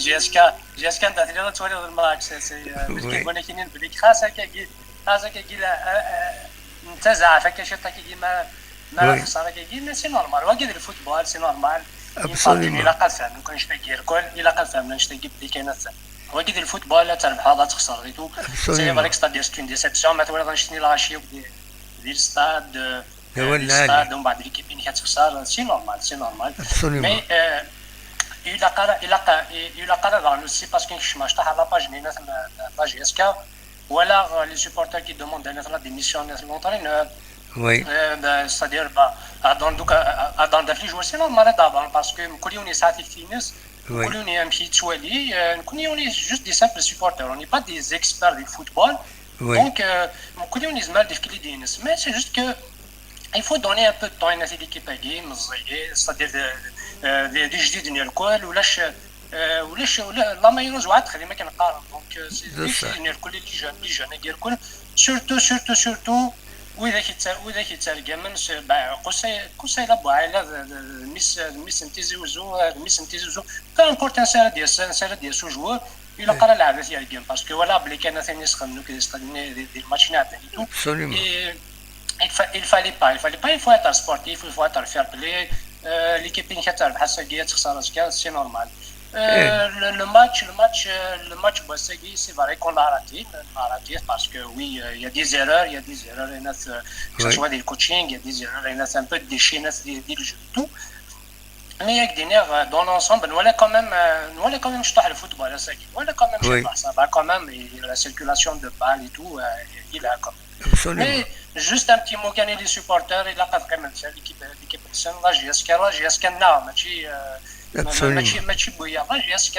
GSK انت تقدر تولي الماتش سي كيقولوا كاينين بليك خاصه كي نتزع فكا شي كي ما خساره كي سي نورمال واكيد الفوتبول سي نورمال ابسوليومون الا قال فهم نكون نشتاقي الكل الا قال فهم نشتاقي بلي كاينه واكيد الفوتبول لا تربح لا تخسر غيتو سي فريك ستاد ستون ديسيبسيون ما تولي غنشتي لاشي ديال الستاد الستاد ومن بعد ليكيب اللي كتخسر سي نورمال مي الا قرر نسي باسكو كيشماش تاع لا باج نينا لا جي اس كا ولا لي سوبورتر qui demandent la démission de l'entraîneur. Oui. C'est-à-dire, dans les joueurs, c'est normal d'abord, parce que nous on est satisfaits, nous on est un petit chouali, nous on est juste des simples supporters, on n'est pas des experts du football. Oui. Donc, nous on est mal défilés, mais c'est juste que il faut donner un peu de temps à cette équipe à game, c'est-à-dire des جديد من الكل ولاش لا ما ينوز واحد خلي ما كنقارن دونك سي الكل اللي جون ديال الكل سورتو واذا كيترجى من قصي لا بوعيله الميس نتيزوزو كان امبورطون ديال سو جوور الا قرا لعب ديال الجيم باسكو ولا بلي كان ثاني يسخنوا كيستغني ديال الماتش نعطي il fallait pas il faut être sportif il faut être fair play l'équipe qui تربح الساقيه تخسر c'est normal le match Bossegui, c'est vrai qu'on l'a raté parce que oui, il y a des erreurs, que ce soit des coaching, il y a des erreurs, il y a un peu de déchets, des jeux et tout. Mais avec des nerfs dans l'ensemble, nous allons quand même jeter le football à Sagui. Nous allons quand même jeter ça va quand même, la circulation de balles et tout, il a quand même. Absolument. Mais juste un petit mot gagner les supporters, il a quand même fait l'équipe la GSK là, ماشي بويا لا جي اس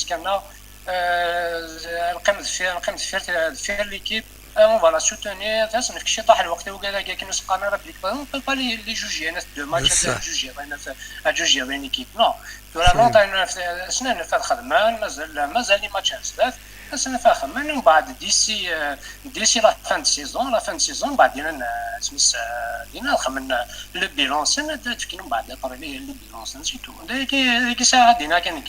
كنا القيمة فير ليكيب اون فوالا سوتونير تاسن فكشي طاح الوقت وقال كاع كي نسقانا راه بليك اون بو با لي جوجي انا دو ماتش جوجي بين ليكيب نو فوالا نطينا سنه نفذ خدمه مازال لي ماتشات ثلاث سنه فيها خدمه من بعد ديسي لا فان سيزون بعد دينا خمنا لو بيلون سنه تفكينا من بعد قريبين لو بيلون سنه سيتو ديك ساعه دينا كان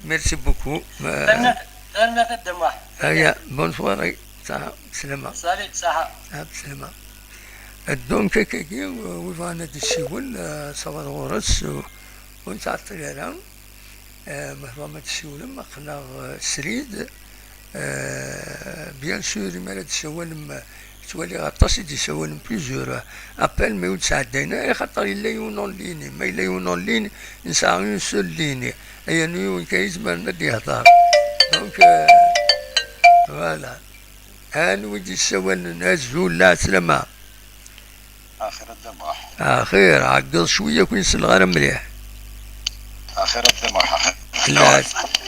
ميرسي بوكو ميرسي دموع هيا بون سواري صحة بسلامة صحة بسلامة الدوم كاكاكي ويفانا دي الشيول صوار غورس ونسعى الطيران مهرمة الشيول ما قلنا سريد بيان سور مالا تسوالم تولي غطاس دي سوالم بليزيور ابل ما يود ساعدينا خاطر الا يونون ليني ما الا يونون ليني نسعى يون سول ليني ايا نيون كايز مالنا دي هضار دونك فوالا هان ودي السوال نازول لا سلامة اخر الدموح اخير عقل شوية كون سلغارة مليح اخر الدموح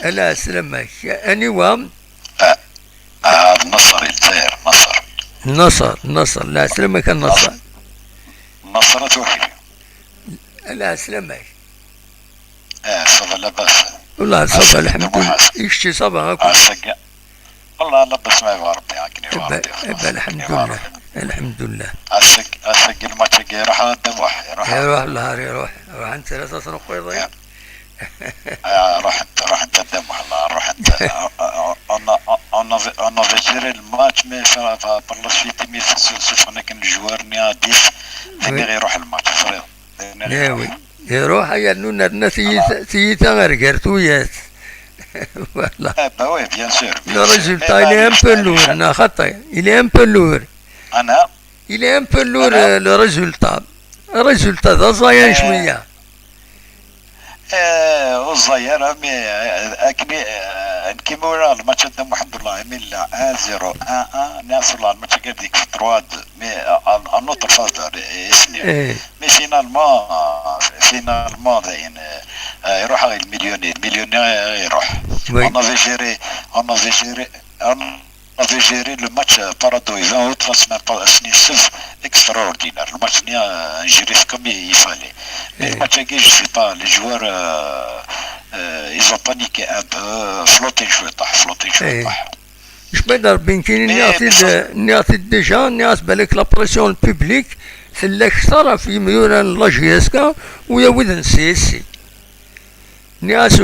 لا سلامة اني وام نصر الطير نصر النصر لا سلامك النصر النصر توكل. لا سلامك. صبا لاباس. والله صبا الحمد لله. يشتي صبا هاكو. والله لاباس ما يبغى ربي هاكني الحمد لله الحمد لله. اسجل الماتش يروح الدموح يروح النهار يروح انت 3 سنوات ضيع. روح انت الدموح الله روح انت. on avait géré le match mais par la suite sauf on a qu'un joueur né à 10 غير يروح الماتش فريق. ياوي يروح يا نونا الناس سيتا غرقرتويات. والله. Bah oui, bien sûr. Le résultat, il est un peu lourd. Il est un peu lourd. Il est un peu lourd le résultat. Le résultat ده صاير شوية. وصاير أكني كيما ورا الماتش تاع الحمد لله يميل 1-0 1-1 ناس والله الماتش قاعد ديك 3 مي ان اوتر فاز اسمي مي فينالمون زين يروح المليونير يروح. on avait géré le match Parado. Ils ont autre semaine sauf extraordinaire. Le match n'est géré comme il fallait. Mais le match, je sais pas, les joueurs ils ont paniqué un peu, flotté شوية. مش بقدر بيمكن نعطي ديجا الناس بالك لا بريسيون البوبليك خلاك صار في ميوران لاجياسكا ويا ودن سيسي. ناس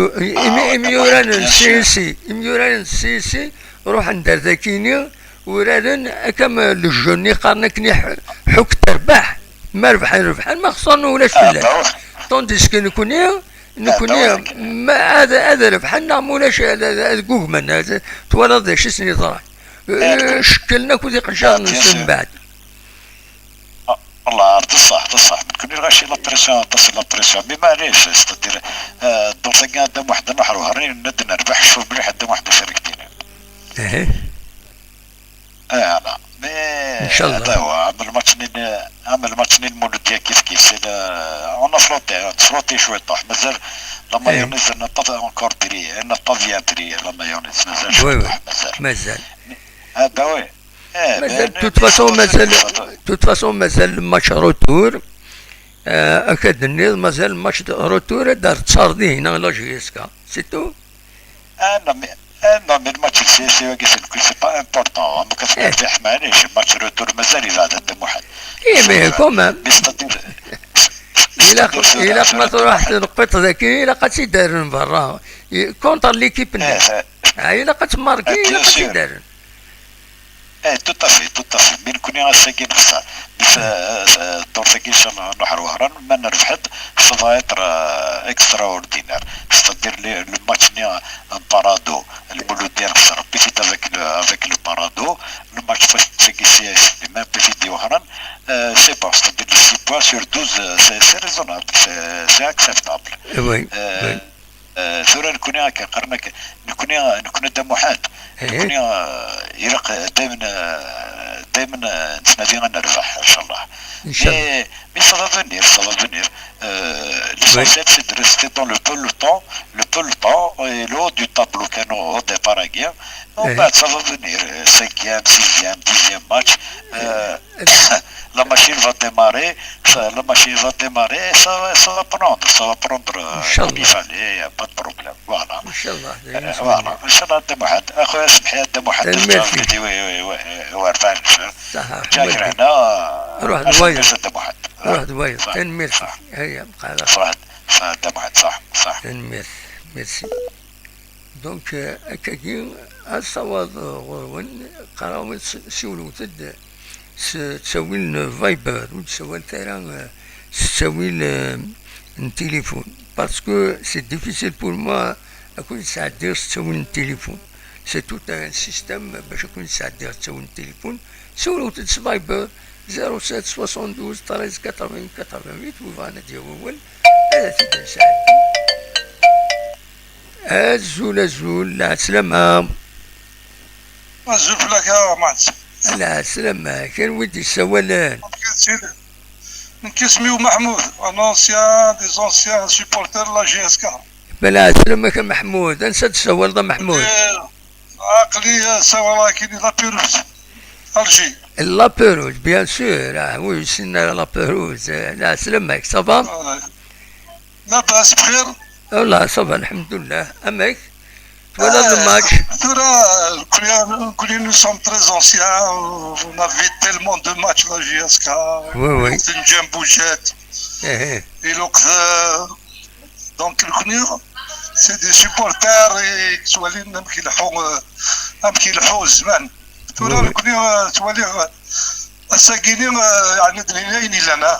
ميوران سيسي روح ندير ذاكيني ورادن كما الجوني قارنك حك تربح ما ربحان ما خسرنا ولاش فلاح. طونديس كي نكوني ما هذا ربحنا مولاش هذا كوكمان هذا تولد شي سني طرح شكلنا كودي قنشان من بعد. والله بصح ما تكونيش غاشي لا بريسيون تصل لا بريسيون مي معليش ستدير الدورتين قدام واحد نحر وهرين ند نربح شوف مليح قدام واحد شاركتيني. انا مي ان شاء الله هو عمل ماتش المولوديه كيف سي اون فلوتي شويه طاح مازال لما يونس نطفى اونكور بري نطفي بري لما يونس مازال هذا وي مازال توت فاسون مازال الماتش روتور اكاد النظام مازال الماتش روتور دار تصاردي هنا لاجيسكا سي تو. non mais le match c'est pas important ما كتربح معليش الماتش روتور مازال يزاد قدام واحد. مي كومان إلا ما تروح نقط ذاك إلا قد تدار من برا كونتر ليكيب الناس إلا قد تماركي إلا قد تدار. tout à fait من كوني غاساكي نخسر الدور تاكي ان شاء الله نروح وهران ما نربحت فضايطر اكسترا اوردينير ستادير لي لو ماتش نيا بارادو المولوديه نخسر بيفيت افيك لو بارادو لو ماتش فاش تاكي سي اس ما بيفيت وهران سي بون ستادير لي 6 بوان سور 12 سي ريزونابل سي اكسبتابل. ثورة نكوني هكا قرنك نكوني دموحات نكوني يرق دائما نتنادي غنربح ان شاء الله. مي ça va venir l'essentiel c'est de rester dans le peloton et le haut du tableau كانوا au départ guerre ومن بعد ça va venir 5e 6e 10e match la machine va démarrer ça va prendre comme il fallait y a pas de problème voilà ان شاء الله voilà ان شاء الله دموحات اخويا سمحي دموحات وارفع شاكر هنا روح دبي تنميرسي هيا بقى صح دموحات صح ميرسي دونك هكاكي الصواد غورون قراو سيولو تسوي فايبر وتسوي تيران تسوي التليفون باسكو سي ديفيسيل بور موا اكون ساعة دير تسوي التليفون سي توت ان سيستم باش اكون ساعة دير تسوي التليفون سولو تدس فايبر 07 72 13 80 88 وفانا ديال هذا تيدير ساعة الزول لا سلامة الزول فلاك يا مات لا سلامة كان ودي السوالان نكسميو محمود ان اونسيان دي زونسيان سوبورتر لا جي اس كا بلا سلامة محمود انسى السوال ده محمود عقلي سوا كاين لا بيروس Alger. La Pérouse, bien sûr. Oui, c'est la Pérouse. Là, سلامك, ça va? لاباس بخير. والله ça va, alhamdoulilah. Amek, voilà le match. Nous sommes très anciens. On avait tellement de matchs la JSK. Oui, oui. C'est une jumbo jet. Et donc, c'est des supporters et سوالين هم كيلحقوا الزمان. سوالين الساكنين يعني دليلين لنا.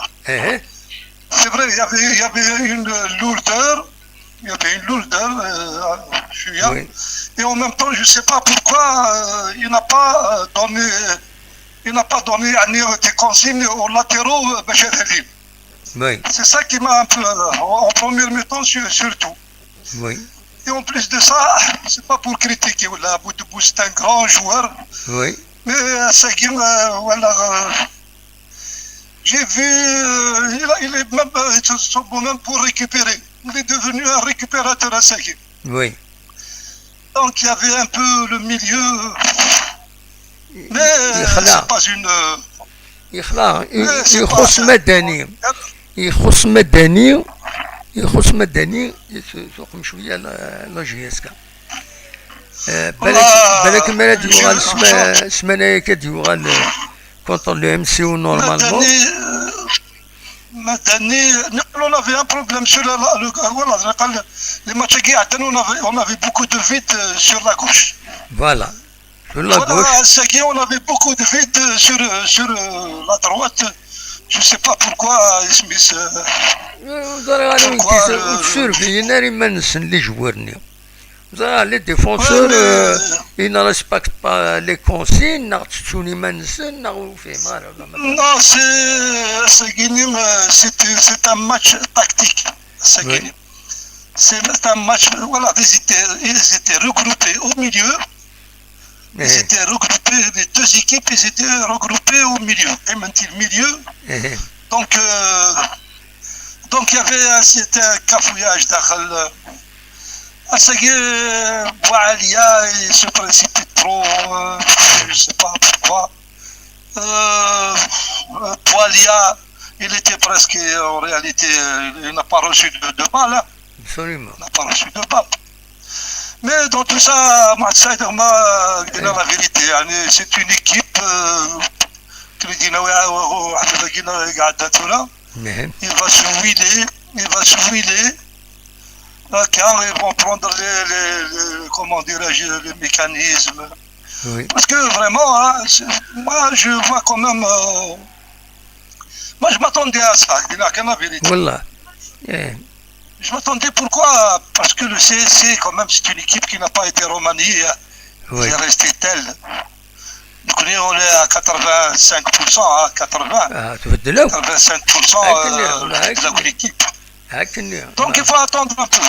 C'est vrai, il y avait une lourdeur. Il y avait une lourdeur, oui. Et en même temps, je ne sais pas pourquoi il n'a pas donné des consignes aux latéraux. Oui. C'est ça qui m'a un peu, en première mi-temps surtout. Oui. Et en plus de ça, c'est pas pour critiquer, Boudebout c'est un grand joueur. Oui. Mais Saguin, voilà. J'ai vu, il est même pour récupérer. Il est devenu un récupérateur à Saguin. Oui. Donc il y avait un peu le milieu. Mais c'est pas une. يخص مدني يسوقهم شويه لا جي اس كا بالك المراد يوغال السمانه كديوغال كونتر لو ام سي او نورمالمون مدني on avait un problème sur les matchs on avait beaucoup de vide sur la gauche. Voilà. Sur la gauche. On avait beaucoup de vide sur la droite. Je ne sais pas pourquoi Smith. Les défenseurs, ils ne respectent pas les consignes. Non, c'est un match tactique. Oui. C'est un match, voilà, ils étaient regroupés au milieu. Ils étaient regroupés, les deux équipes, ils étaient regroupés au milieu. Et maintenant, le milieu. Donc il y avait un cafouillage dans Boualia, il se précipite trop, je ne sais pas pourquoi. Boualia, il était presque, en réalité, il n'a pas reçu de balle. Absolument. Il n'a pas reçu de balle. Mais dans tout ça, la vérité, c'est une équipe il va se huiler, ils vont prendre les mécanismes. Oui. Parce que vraiment, moi je vois quand même, moi je m'attendais à ça, la vérité. Voilà. Je m'attendais, pourquoi? Parce que le CSC, quand même, c'est une équipe qui n'a pas été remaniée, oui. C'est resté telle. Donc on est à 85%, à 80%. 85% de l'équipe. Donc il faut attendre un peu.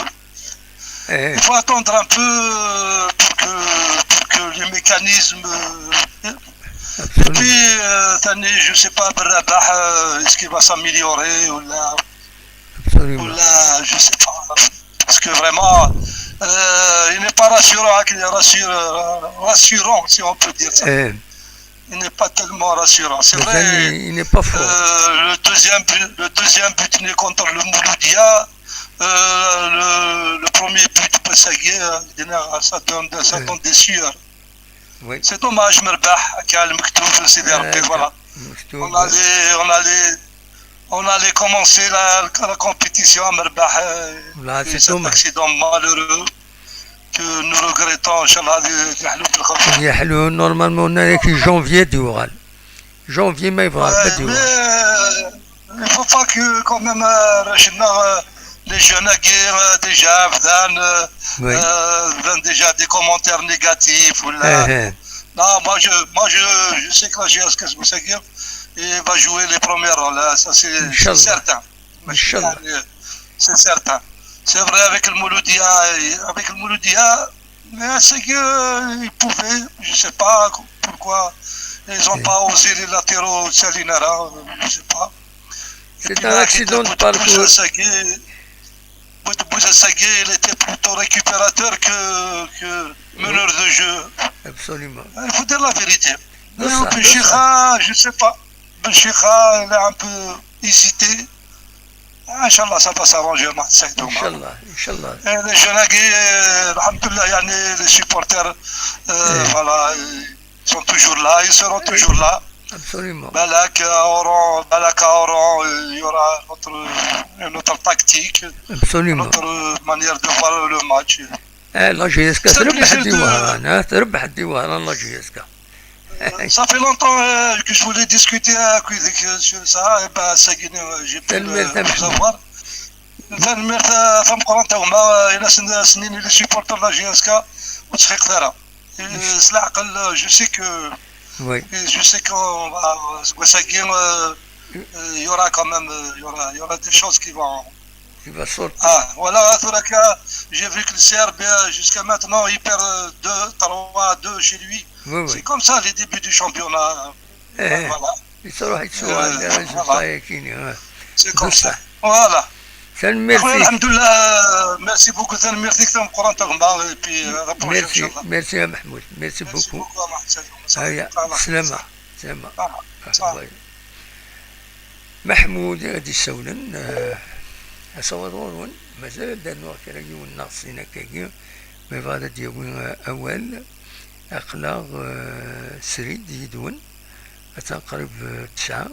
Il faut attendre un peu pour que les mécanismes. Et puis, je ne sais pas, est-ce qu'il va s'améliorer ou là. Absolument. Là, je sais pas. Parce que vraiment, il n'est pas rassurant, si on peut dire ça. Il n'est pas tellement rassurant. C'est vrai. Il n'est pas fort. Le deuxième but n'est contre le Mouloudia. Le premier but pour Sagué, ça donne des sueurs. Oui. C'est dommage, Merbah, voilà. On allait commencer la compétition à Merbah. C'est un accident malheureux que nous regrettons. Inch'Allah, normalement, on a que janvier d'Oural. Janvier, mais il va pas d'Oural. Il ne faut pas que, quand même, les jeunes à guerre, déjà, donnent déjà des commentaires négatifs. Non, moi, je sais que la GSK il va jouer les premiers rôles, ça c'est certain. C'est certain. C'est vrai avec le Mouloudia, mais c'est qu'ils pouvaient, je ne sais pas pourquoi, ils n'ont pas osé les latéraux de Salinara, je ne sais pas. C'est un accident de parcours. Boudebouz Sagué, il était plutôt récupérateur que meneur de jeu. Absolument. Il faut dire la vérité. Benchika, je sais pas. Benchika, il est un peu hésité. Inch'Allah, ça va s'arranger مع سعيد ومع Inch'Allah, Inch'Allah. les Janagui, alhamdoulilah, yani, les supporters, voilà, ils sont toujours là, ils seront toujours là. Absolument. Balak à Oran, il y aura notre tactique, Absolument. notre manière de voir le match. لا جيسكا C'est un تربح plaisir الديوان تربح الديوان لا جيسكا. Ça fait longtemps que je voulais discuter avec sur ça, et ben ça j'ai pu vous avoir. فالميرت فهم قرنت هما الى سنين لي سيبورتر لا جي اس كا وتحقيق ثرى سلا عقل جو سي كو وي جو سي كو وساكين il y aura quand même il y aura des choses qui vont qui va sortir. Voilà, j'ai vu que le Serbe jusqu'à maintenant il perd 3-2 chez lui. Oui, c'est oui. comme ça les débuts du championnat. Voilà. يصيروا يتسووا على الرجل كاينين. C'est comme ça. Voilà. Merci. Alhamdoulilah, merci beaucoup. Merci que tu me courant et puis la prochaine fois. Merci à Mahmoud. Merci beaucoup. سلامة سلامة. محمود غادي يسولن أصورون مازال دانو كرايون ناقصين كاكيا مي غادا ديالو أول أقلاغ سريد يدون تقريب 9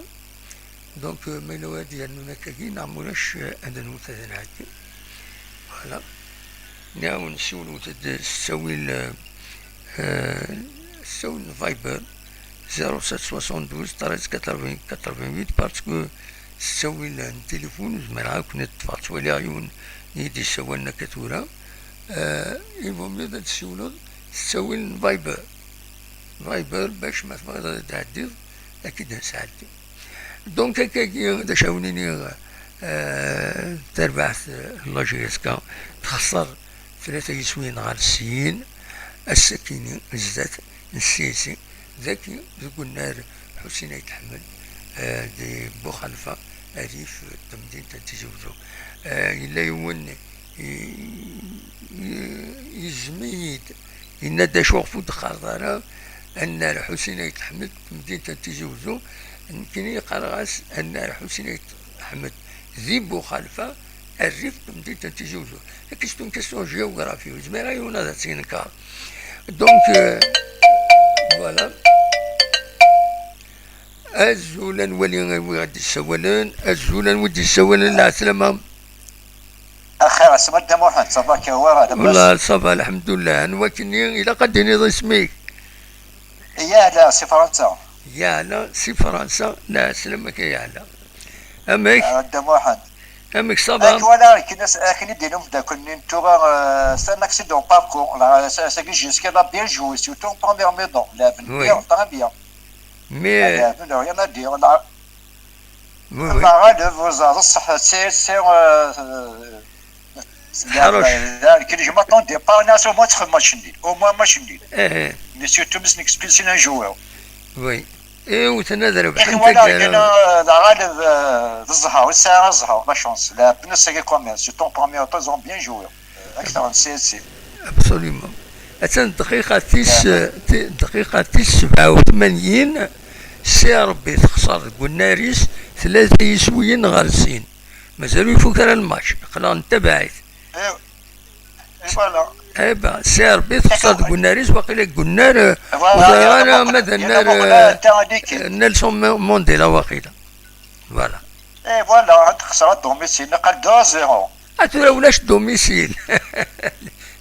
دونك ميلو ديالنا كاكي نعملوش أنا نوتدن هاكي فوالا نعاون نسولو تسوي الفايبر 0772 13 88 باسكو تسوي التليفون زعما كنا تفاصوا لي عيون يدي سوالنا كتورا يفهم لي تسولو تسوي الفايبر باش ما تبغي تعدي اكيد نساعدك دونك هكاكي دا شاونيني تربح الله جيسكا تخسر 3 يسوين غير السيين السكيني الزات السيسي ذكي ذو النار حسين يتحمل دي بو خلفة هذه في تمدين تتجوزو إلا يون يزميد ينادى شوفو دخار النار حسين يتحمل تمدين تتجوزو يمكن يقرغس النار حسين يتحمل ذي بو خلفة الريف تمدين تتجوزو كيستون كيستون جيوغرافي وزميرا يونا ذا سينكار دونك فوالا الزولان ولي غادي السوالان الزولان ودي السوالان لا سلامة اخيرا سمع دموحن صباك يا ورا والله صبا الحمد لله نواكني الى قدني ضي اسميك يا لا سي فرنسا يا لا سي فرنسا لا سلامك يا لا امك دموحن امك صبا ولا كنا دينهم دا كنا نتوغا سان اكسيدون باركور لا سا كي جيسكا لا بيان جوي سيرتو بروميير ميدون لا بيان طرا بيان مي rien à dire. La rade vous a c'est que je m'attendais pas à ce match nul. Au moins match nul. Mais surtout mais n'expulser un joueur. Oui. Et où تنادر بحال انا la rade الزهر الساعه الزهر لا شونس لا بنص كي كومير surtout premier temps ils ont bien joué. اكثر من سي absolument. الدقيقة 87 سي ربي تخسر قلناريس 3 يسويين غالسين مازالو يفوت على الماتش خلا انت باعث فوالا ايبا سي ربي تخسر قلناريس باقي لك قلنا انا مثلا نيلسون مونديلا واقيلا فوالا اي فوالا تخسر الدوميسيل نقل 2-0 اتورا ولاش دوميسيل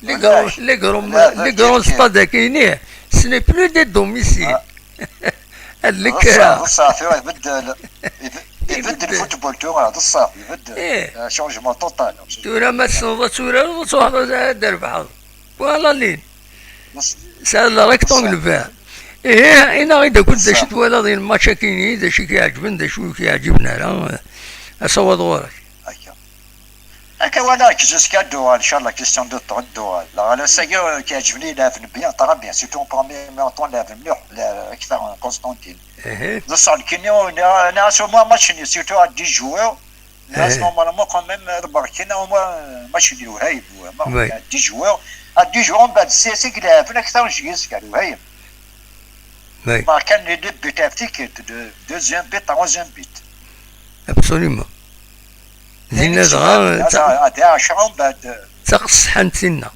لي غرون ستاد كاينين سني بلو دي دوميسيل هذيك صافي يبدل الفوتبول تورا صافي يبدل شونجمون توتال تورا ما تصوت تورا وصوت دار بعض فوالا لين سال ريكتونغل فيها ايه انا غير كنت شفت ولا ديال الماتش كاينين داكشي كيعجبنا داكشي كيعجبنا لا اصوت غورك هكا ولا جوسكا الدوال ان شاء الله كيستيون دو طون الدوال لا ساكي كيعجبني لافن بيان طرا بيان سيتو بروميير ميطون لافن مليح اكثر كونستانتين بصح كينيو ناس هما ماتش سيرتو 10 جوار ناس نورمالمون كون ميم ربعكينا هما ماتش ديال وهايب 10 جوار 10 جوار من بعد السياسي كلافن اكثر من جوسكا وهايب كان لي دو بيت افتيكيت دوزيام بيت تروزيام بيت ابسوليومون زينا دغا هادي 10 بعد تقص حنتنا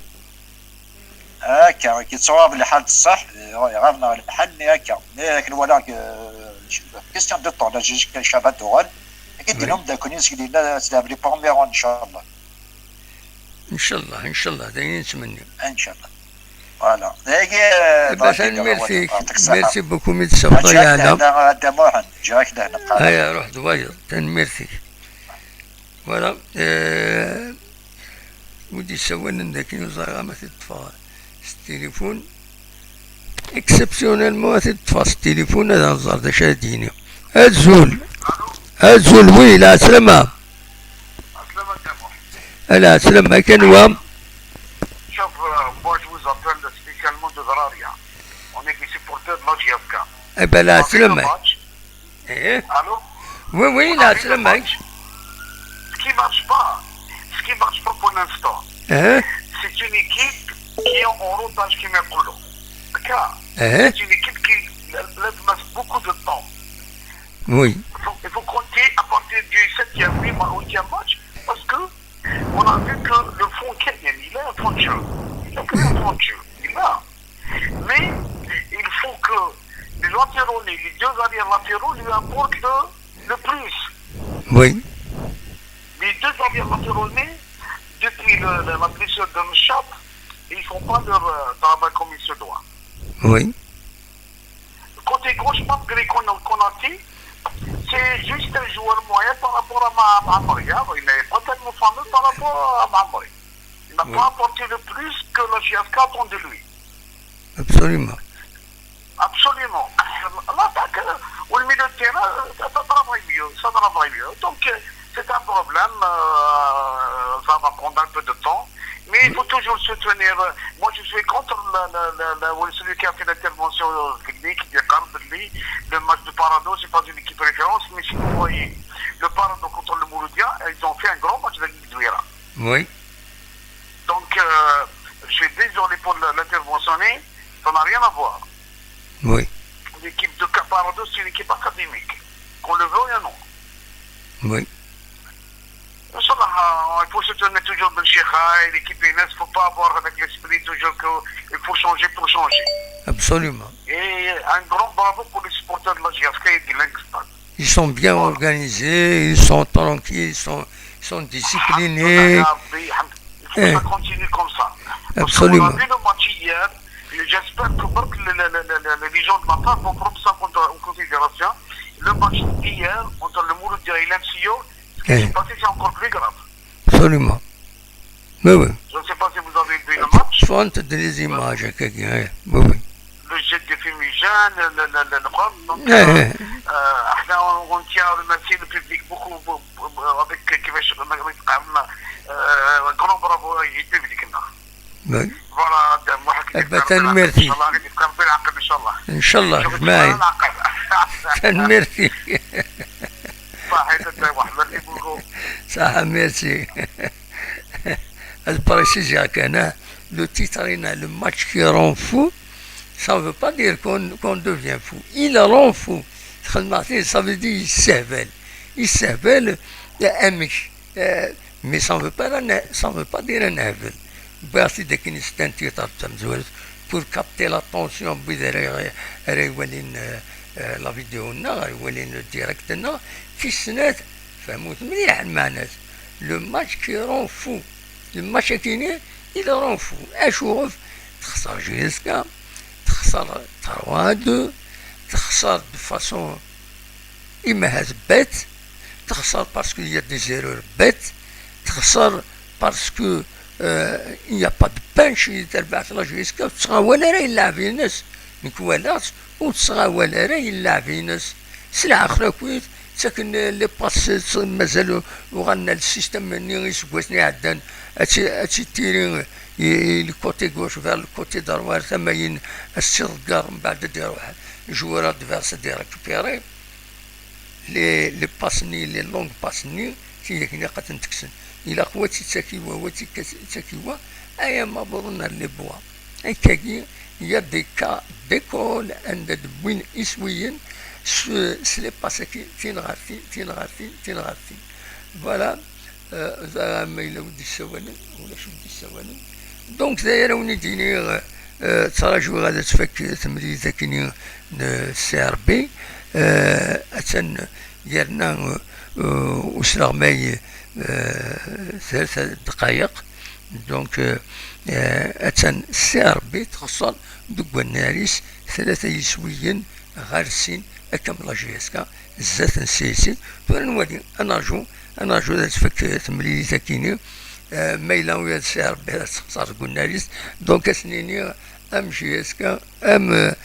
هكا كي تصواب الحال بصح غيرنا الحل هكا لكن ولا كيستيون دو طون لا جيج شابات دوغال اكيد لهم دا كوني سكينا سلام لي بروميير ان شاء الله ان شاء الله دايرين نتمنى ان شاء الله فوالا باش ميرسي بوكو ميت الشرطه يا عالم هذا موحد جاك لهنا هيا روح دواير ميرسي فوالا ودي سوينا ذاك الوزاره تطفى التليفون اكسبسيونيلمون تطفى التليفون هذا الزار دا شاديني الزول وي لا سلامة لا سلامة كان وام شوف moi je vous appelle spécialement de Zararia. On est des supporters de l'OGFK. Eh ben là, c'est le match. Allô? Oui, là, c'est le match. Ce qui marche pas pour l'instant, c'est une équipe qui est en rodage qui met Kolo. C'est une équipe qui laisse beaucoup de temps. Oui. Il faut compter à partir du 7e, 8e match, parce que on a vu que le fond kenyan, il a un fond de jeu. Il a créé un fond de jeu. Mais il faut que les latéraux, les deux arrières latéraux lui apportent le plus. Oui. Les deux arrières latéraux, depuis la blessure de Mchap, ils ne font pas leur travail comme il se doit. Oui. Côté gauche, malgré qu'on a dit, c'est juste un joueur moyen par rapport à Mahamri. Il n'est pas tellement fameux par rapport à Mahamri. Il n'a pas apporté le plus que le GFK attend de lui. Absolument. L'attaque ou le milieu de terrain, ça travaille mieux. Donc c'est un problème, ça va prendre un peu de temps. Mais il faut toujours soutenir. Moi, je suis contre celui qui a fait l'intervention technique, le match de Parado, c'est pas une équipe référence, mais si vous voyez le Parado contre le Mouloudia, ils ont fait un grand match de Ligue Douira. Oui. Donc, je suis désolé pour l'interventionner, ça n'a rien à voir. Oui. L'équipe de Parado, c'est une équipe académique, qu'on le veuille ou non. Oui. Il faut se tenir toujours dans le Cheikhaï, l'équipe Inès, il ne faut pas avoir avec l'esprit toujours qu'il faut changer pour changer. Absolument. Et un grand bravo pour les supporters de la GFK et de l'Instad. Ils sont bien organisés, ils sont tranquilles, ils sont disciplinés. Il faut que ça continue comme ça. Absolument. Parce qu'on a vu le match hier, et j'espère que les gens de la FAF vont prendre ça en considération. Le match d'hier, entre le Mouloudia et l'MCO, ce qui s'est passé, c'est encore plus grave. Absolument. Mais oui. Je ne sais pas si vous avez vu le match. Il faut entendre des images à quelqu'un. Oui, oui. Le jet de fumigène, le rhum. Donc, on tient à remercier le public beaucoup avec un grand bravo au public. Oui. Voilà, تنميرتي ان شاء الله معي تنميرتي صح ميرسي البريسيز يا كان لو تيترينا لو ماتش كي رون فو ça veut pas dire qu'on devient fou. Il rend fou. Ça veut dire il s'appelle mais ça ne veut pas dire un avel. Merci de qu'il pour capter l'attention la vidéo le direct le match qui rend fou le match qui il rend fou اشوف تخسر جيسكا تخسر 3-2 تخسر de façon إما bête تخسر parce qu'il y a des erreurs bêtes تخسر parce que il n'y a pas de punch يتربع في لاجيسكا وتصغى ولا راهي يلعب في الناس مكوالات وتصغى ولا راهي يلعب في الناس سلعة أخرى كويت ساكن لي باس مازالو وغنى السيستم مني يسبوسني عدان اتشي تيري الكوتي غوش فير الكوتي دروار ثمين السرقار من بعد ديرو جوار ديفيرس دي ريكوبيري لي باسني لي لونغ باسني هي كنا قد نتكسن الى قوتي تاكيوا وتي تاكيوا ايا ما برنا لي بوا اي كاكي il y a des cas d'école عند دبوين إسويين سلي باسكي تين غارتين فوالا زعما ما إلا ودي السوانن ولا شو ودي السوانن دونك دايره وني ديني تراجو غادا تفك تمريزه كيني سي ار بي اتن ديالنا وسرغ ماي 3 دقائق دونك اتن سي ار بي تخصل دوك الناريس 3 يسويين غارسين اكمل جيسكا زات نسيسي فنولي انا جو تفك تمريزه كيني ميلا ويا سي ار بي تخسر كوناريس دونك اسنيني ام جي اس كا ام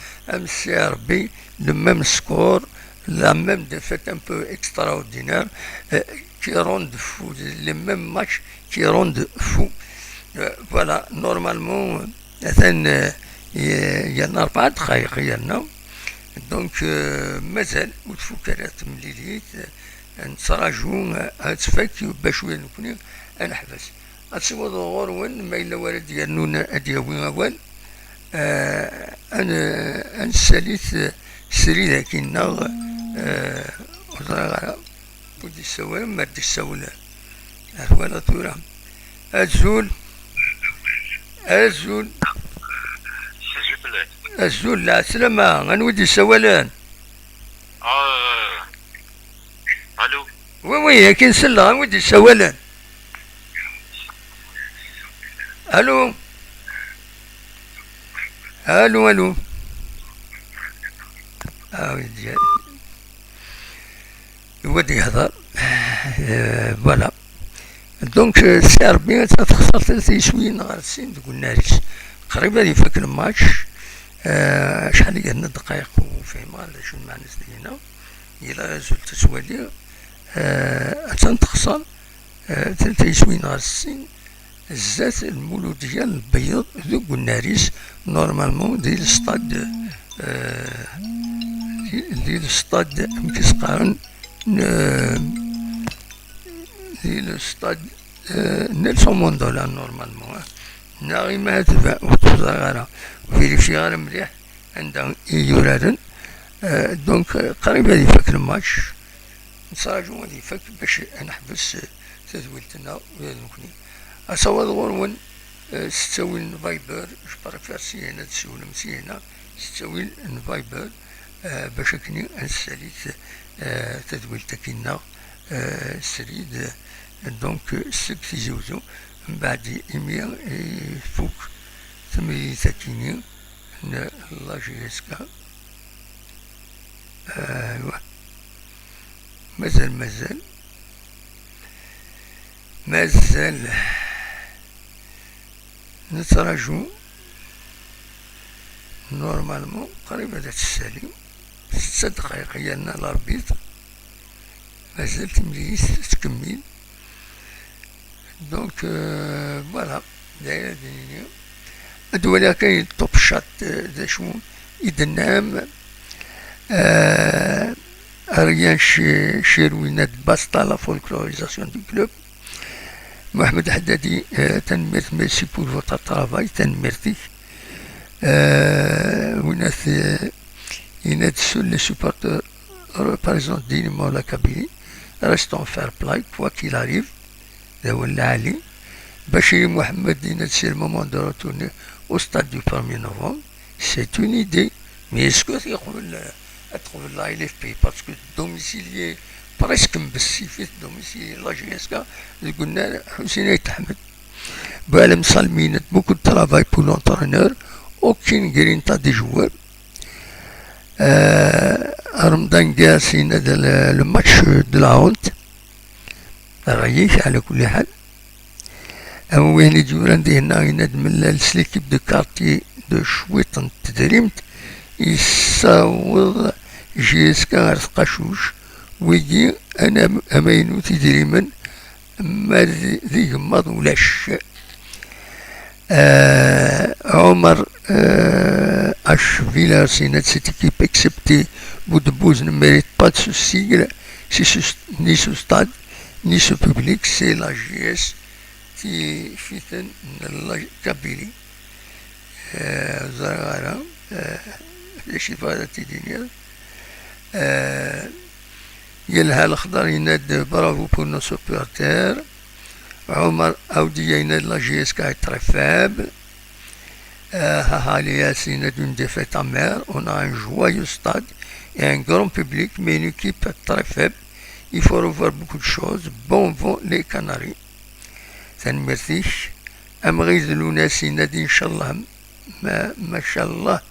سي ار بي لو ميم سكور la même défaite un peu extraordinaire qui rendent fou les mêmes matchs qui rendent fou voilà normalement il y en a 4 دقائق يانا دونك مازال وتفكرات مليليت نتراجعو هاتفك باش وين نكون نحبس أتصور غورون ما إلا والد ديالنا أدياوي أول أنا الثالث سري لكن وضرغ ودي السوالة ما دي السوالة أخوانا تورا الزول لا سلامة غنودي السوالان الو وي كاين سلا غنودي السوالان الو ودي ودي يهضر فوالا دونك سي ار بي تخسر 3 شويين غارسين دوك الناريس قريبه لي فاك الماتش شحال قالنا دقائق وفهمها على شو المعنى ديالنا الى زلت تسوالي تنتخسر 3 شويين غارسين الزات المولود ديال البيض ذوك الناريس نورمالمون ديال الستاد مكيسقارن ديال الستاد نيلسون موندولا نورمالمون ناغي ما تبع وتوزا فيريفي غير مليح عندها يورارن دونك قريب هادي فاك الماتش نتراجعو هادي فاك باش نحبس تزويلتنا ويا نكوني أصور غورون ستاويل فايبر جبرك فاسي هنا تسول مسي هنا ستاويل فايبر باش كني نساليت تدويل تكينا سريد دونك سك في زوزو من بعد إيميل فوق ثمي تكيني الله جيسكا مازال نتراجعو نورمالمون قريبة تسالي 6 دقائق يالنا الاربيط مازال تمليس تكمل دونك فوالا دايرة دنيا ادولا كاين توب شات دا شو يدنام rien chez Louinette Basta, la folklorisation du club. Mohamed Haddadi, merci pour votre travail, merci. Il est seul les supporters représentent dignement la Kabylie. Restons fair play, quoi qu'il arrive. Bachir Mohamed, c'est le moment de retourner au stade du 1er novembre. C'est une idée, mais est-ce que c'est trouver la LFP parce que domicilié presque مبسي domicilié la GSK قلنا حسين يتحمد بالم سالمين beaucoup de travail pour l'entraîneur aucune grinta des joueurs رمضان قاسين le match de la honte ريح على كل حال وين يجوا عندي هنا يندم l'équipe de quartier de شويط تدريمت يصاوض جيسكا غير قشوش ويجي انا امينو تدري من ما ذي غمض ولاش عمر اش فيلا سينات سيت équipe excepté Boudebouz ne mérite pas de ce sigle ni ce stade ni ce public, c'est la GS qui fait la Kabylie زرغارة ليش فادتي دينير يلها الأخضر يناد برافو بور نو سوبورتير عمر أودي يناد لا جي اس كاي ترفاب haha Léas est une défaite amère, on a un joyeux stade et un grand public, mais une équipe très faible. Il faut revoir beaucoup de choses. Bon vent les Canaries. merci. أمغيز لوناسي نادي إن شاء الله ما شاء الله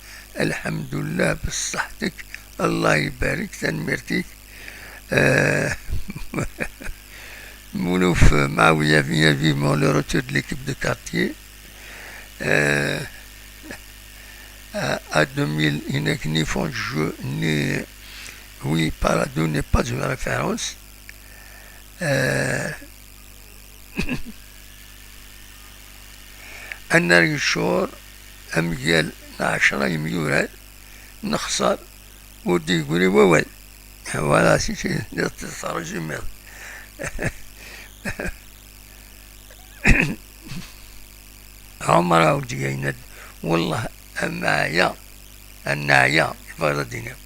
الحمد لله بصحتك الله يبارك merci. Moulouf Maouia vient vivement le retour de l'équipe de quartier. À 2000, ni fond de jeu, ni. Oui, Paradou n'est pas une référence. أنا يشور أمجال 10 يورات نخسر ودي يقولي وول ولا شيء تترجم منه عمره ودي والله أمايا النايا فردينا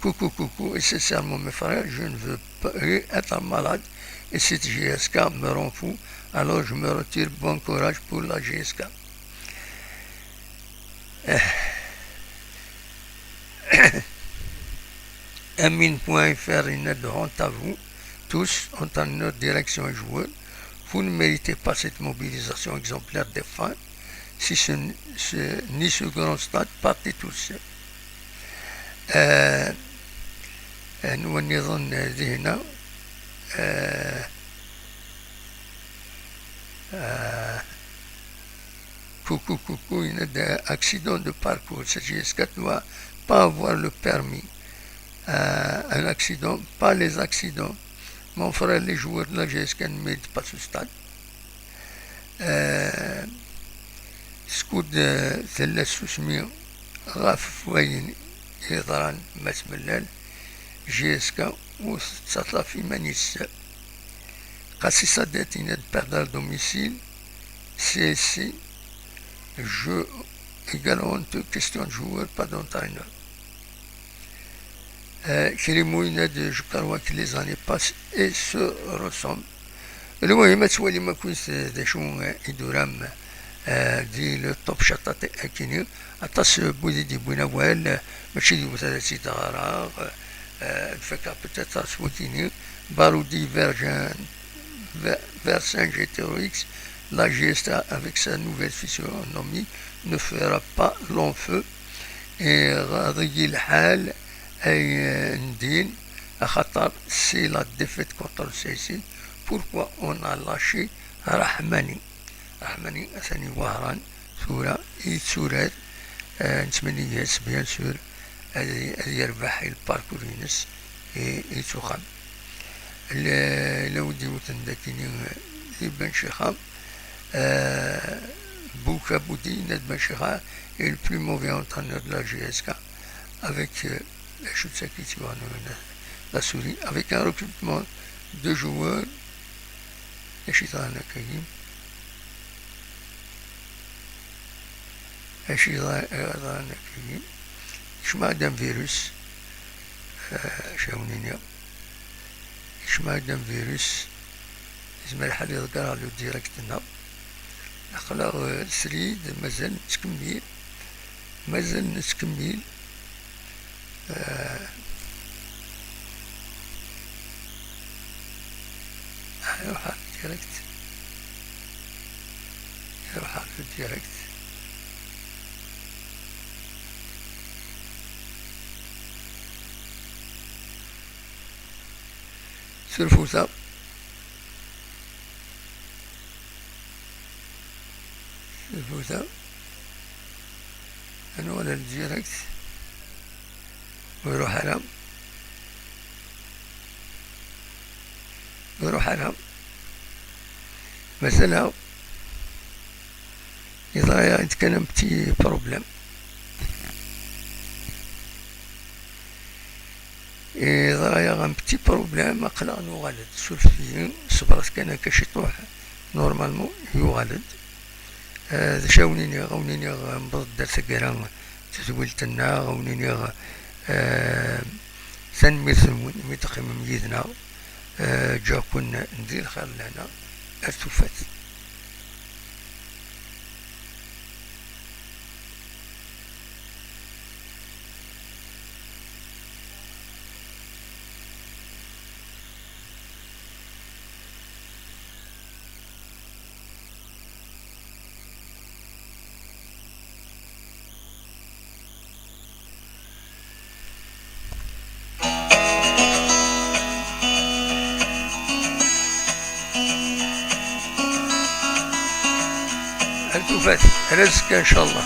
coucou coucou et c'est seulement mes frères je ne veux pas être malade et cette GSK me rend fou alors je me retire bon courage pour la GSK Amin.fr une honte à vous tous en tant que notre direction et joueurs vous ne méritez pas cette mobilisation exemplaire des fans si ni ce grand stade partez tous والنظام هنا coucou il y a des accidents de parcours cette GS4 ne doit pas avoir le permis un accident pas les accidents mon frère les joueurs de la GS4 ne méritent pas ce stade سكود 300 غاف وين يضران بسم الله GSK وتسطلع في منيس قاسي صداتين perdre à domicile CSC jeu égal honteux question de joueur pas d'entraîneur كريمو يناد je crois que les années passent et se ressemblent المهم تولي ما كنت داشو يدورام دي لو توب شطات اكيني اطاس بودي دي بويناوال ماشي دي بوثلاثي دغراغ الفكا بتاتا سوتيني بارودي فيرجن version GTO-X la GSTA avec sa nouvelle physionomie ne fera pas long feu et غاضي الحال اي ندين خطر c'est la défaite contre le CSC pourquoi on a lâché رحماني أثني وهران سورة سورات نتمنى ياس بيان سور هذه يربح الباركورينس يتوخم لو دي وتندكيني بن شيخام Bouka Boudi Ned Bachira est le plus mauvais entraîneur de la GSK avec la Chutsaki la souris avec un recrutement de joueurs Eshita Nakagim شما دم فيروس شاونينيا شما دم فيروس اسم الحالي ذكر على ديريكتنا أخلاق سريد مازال نتكمل يروح على الديريكت سلفوثا أنا ولا الديريكت ويروح على مثلا إذا كان un petit problème إذا راه un petit problème أقلق نغالد سلفيين صبرت كان كشطوح نورمالمون يغالد شاونيني غونيني مبضل ثقران تزولتنا غونيني سنمير ثمون ميتقيم ميدنا جا كنا ندير خير لنا أرتفت رزق إن شاء الله.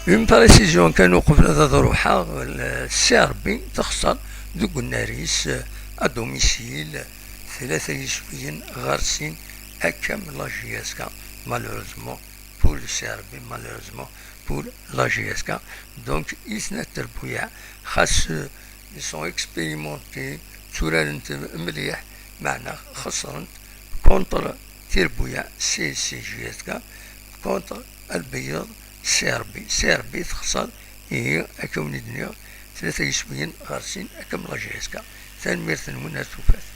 Une précision كانوا قبل هذا ضروحة السي ربي تخسر ذوك الناريس أدوميسيل 3 يسويين غارسين أكا من لاجياسكا malheureusement pour le سي ربي malheureusement pour لاجياسكا دونك إثناء التربويع خاص ils sont expérimentés تورانت مليح معنا خسرنت كونتر تربويع سي جياسكا كونتر البيض سيربي تخسر هي أكون الدنيا 3 يسويين غارسين أكم لاجيسكا ثاني ميرثن من توفات.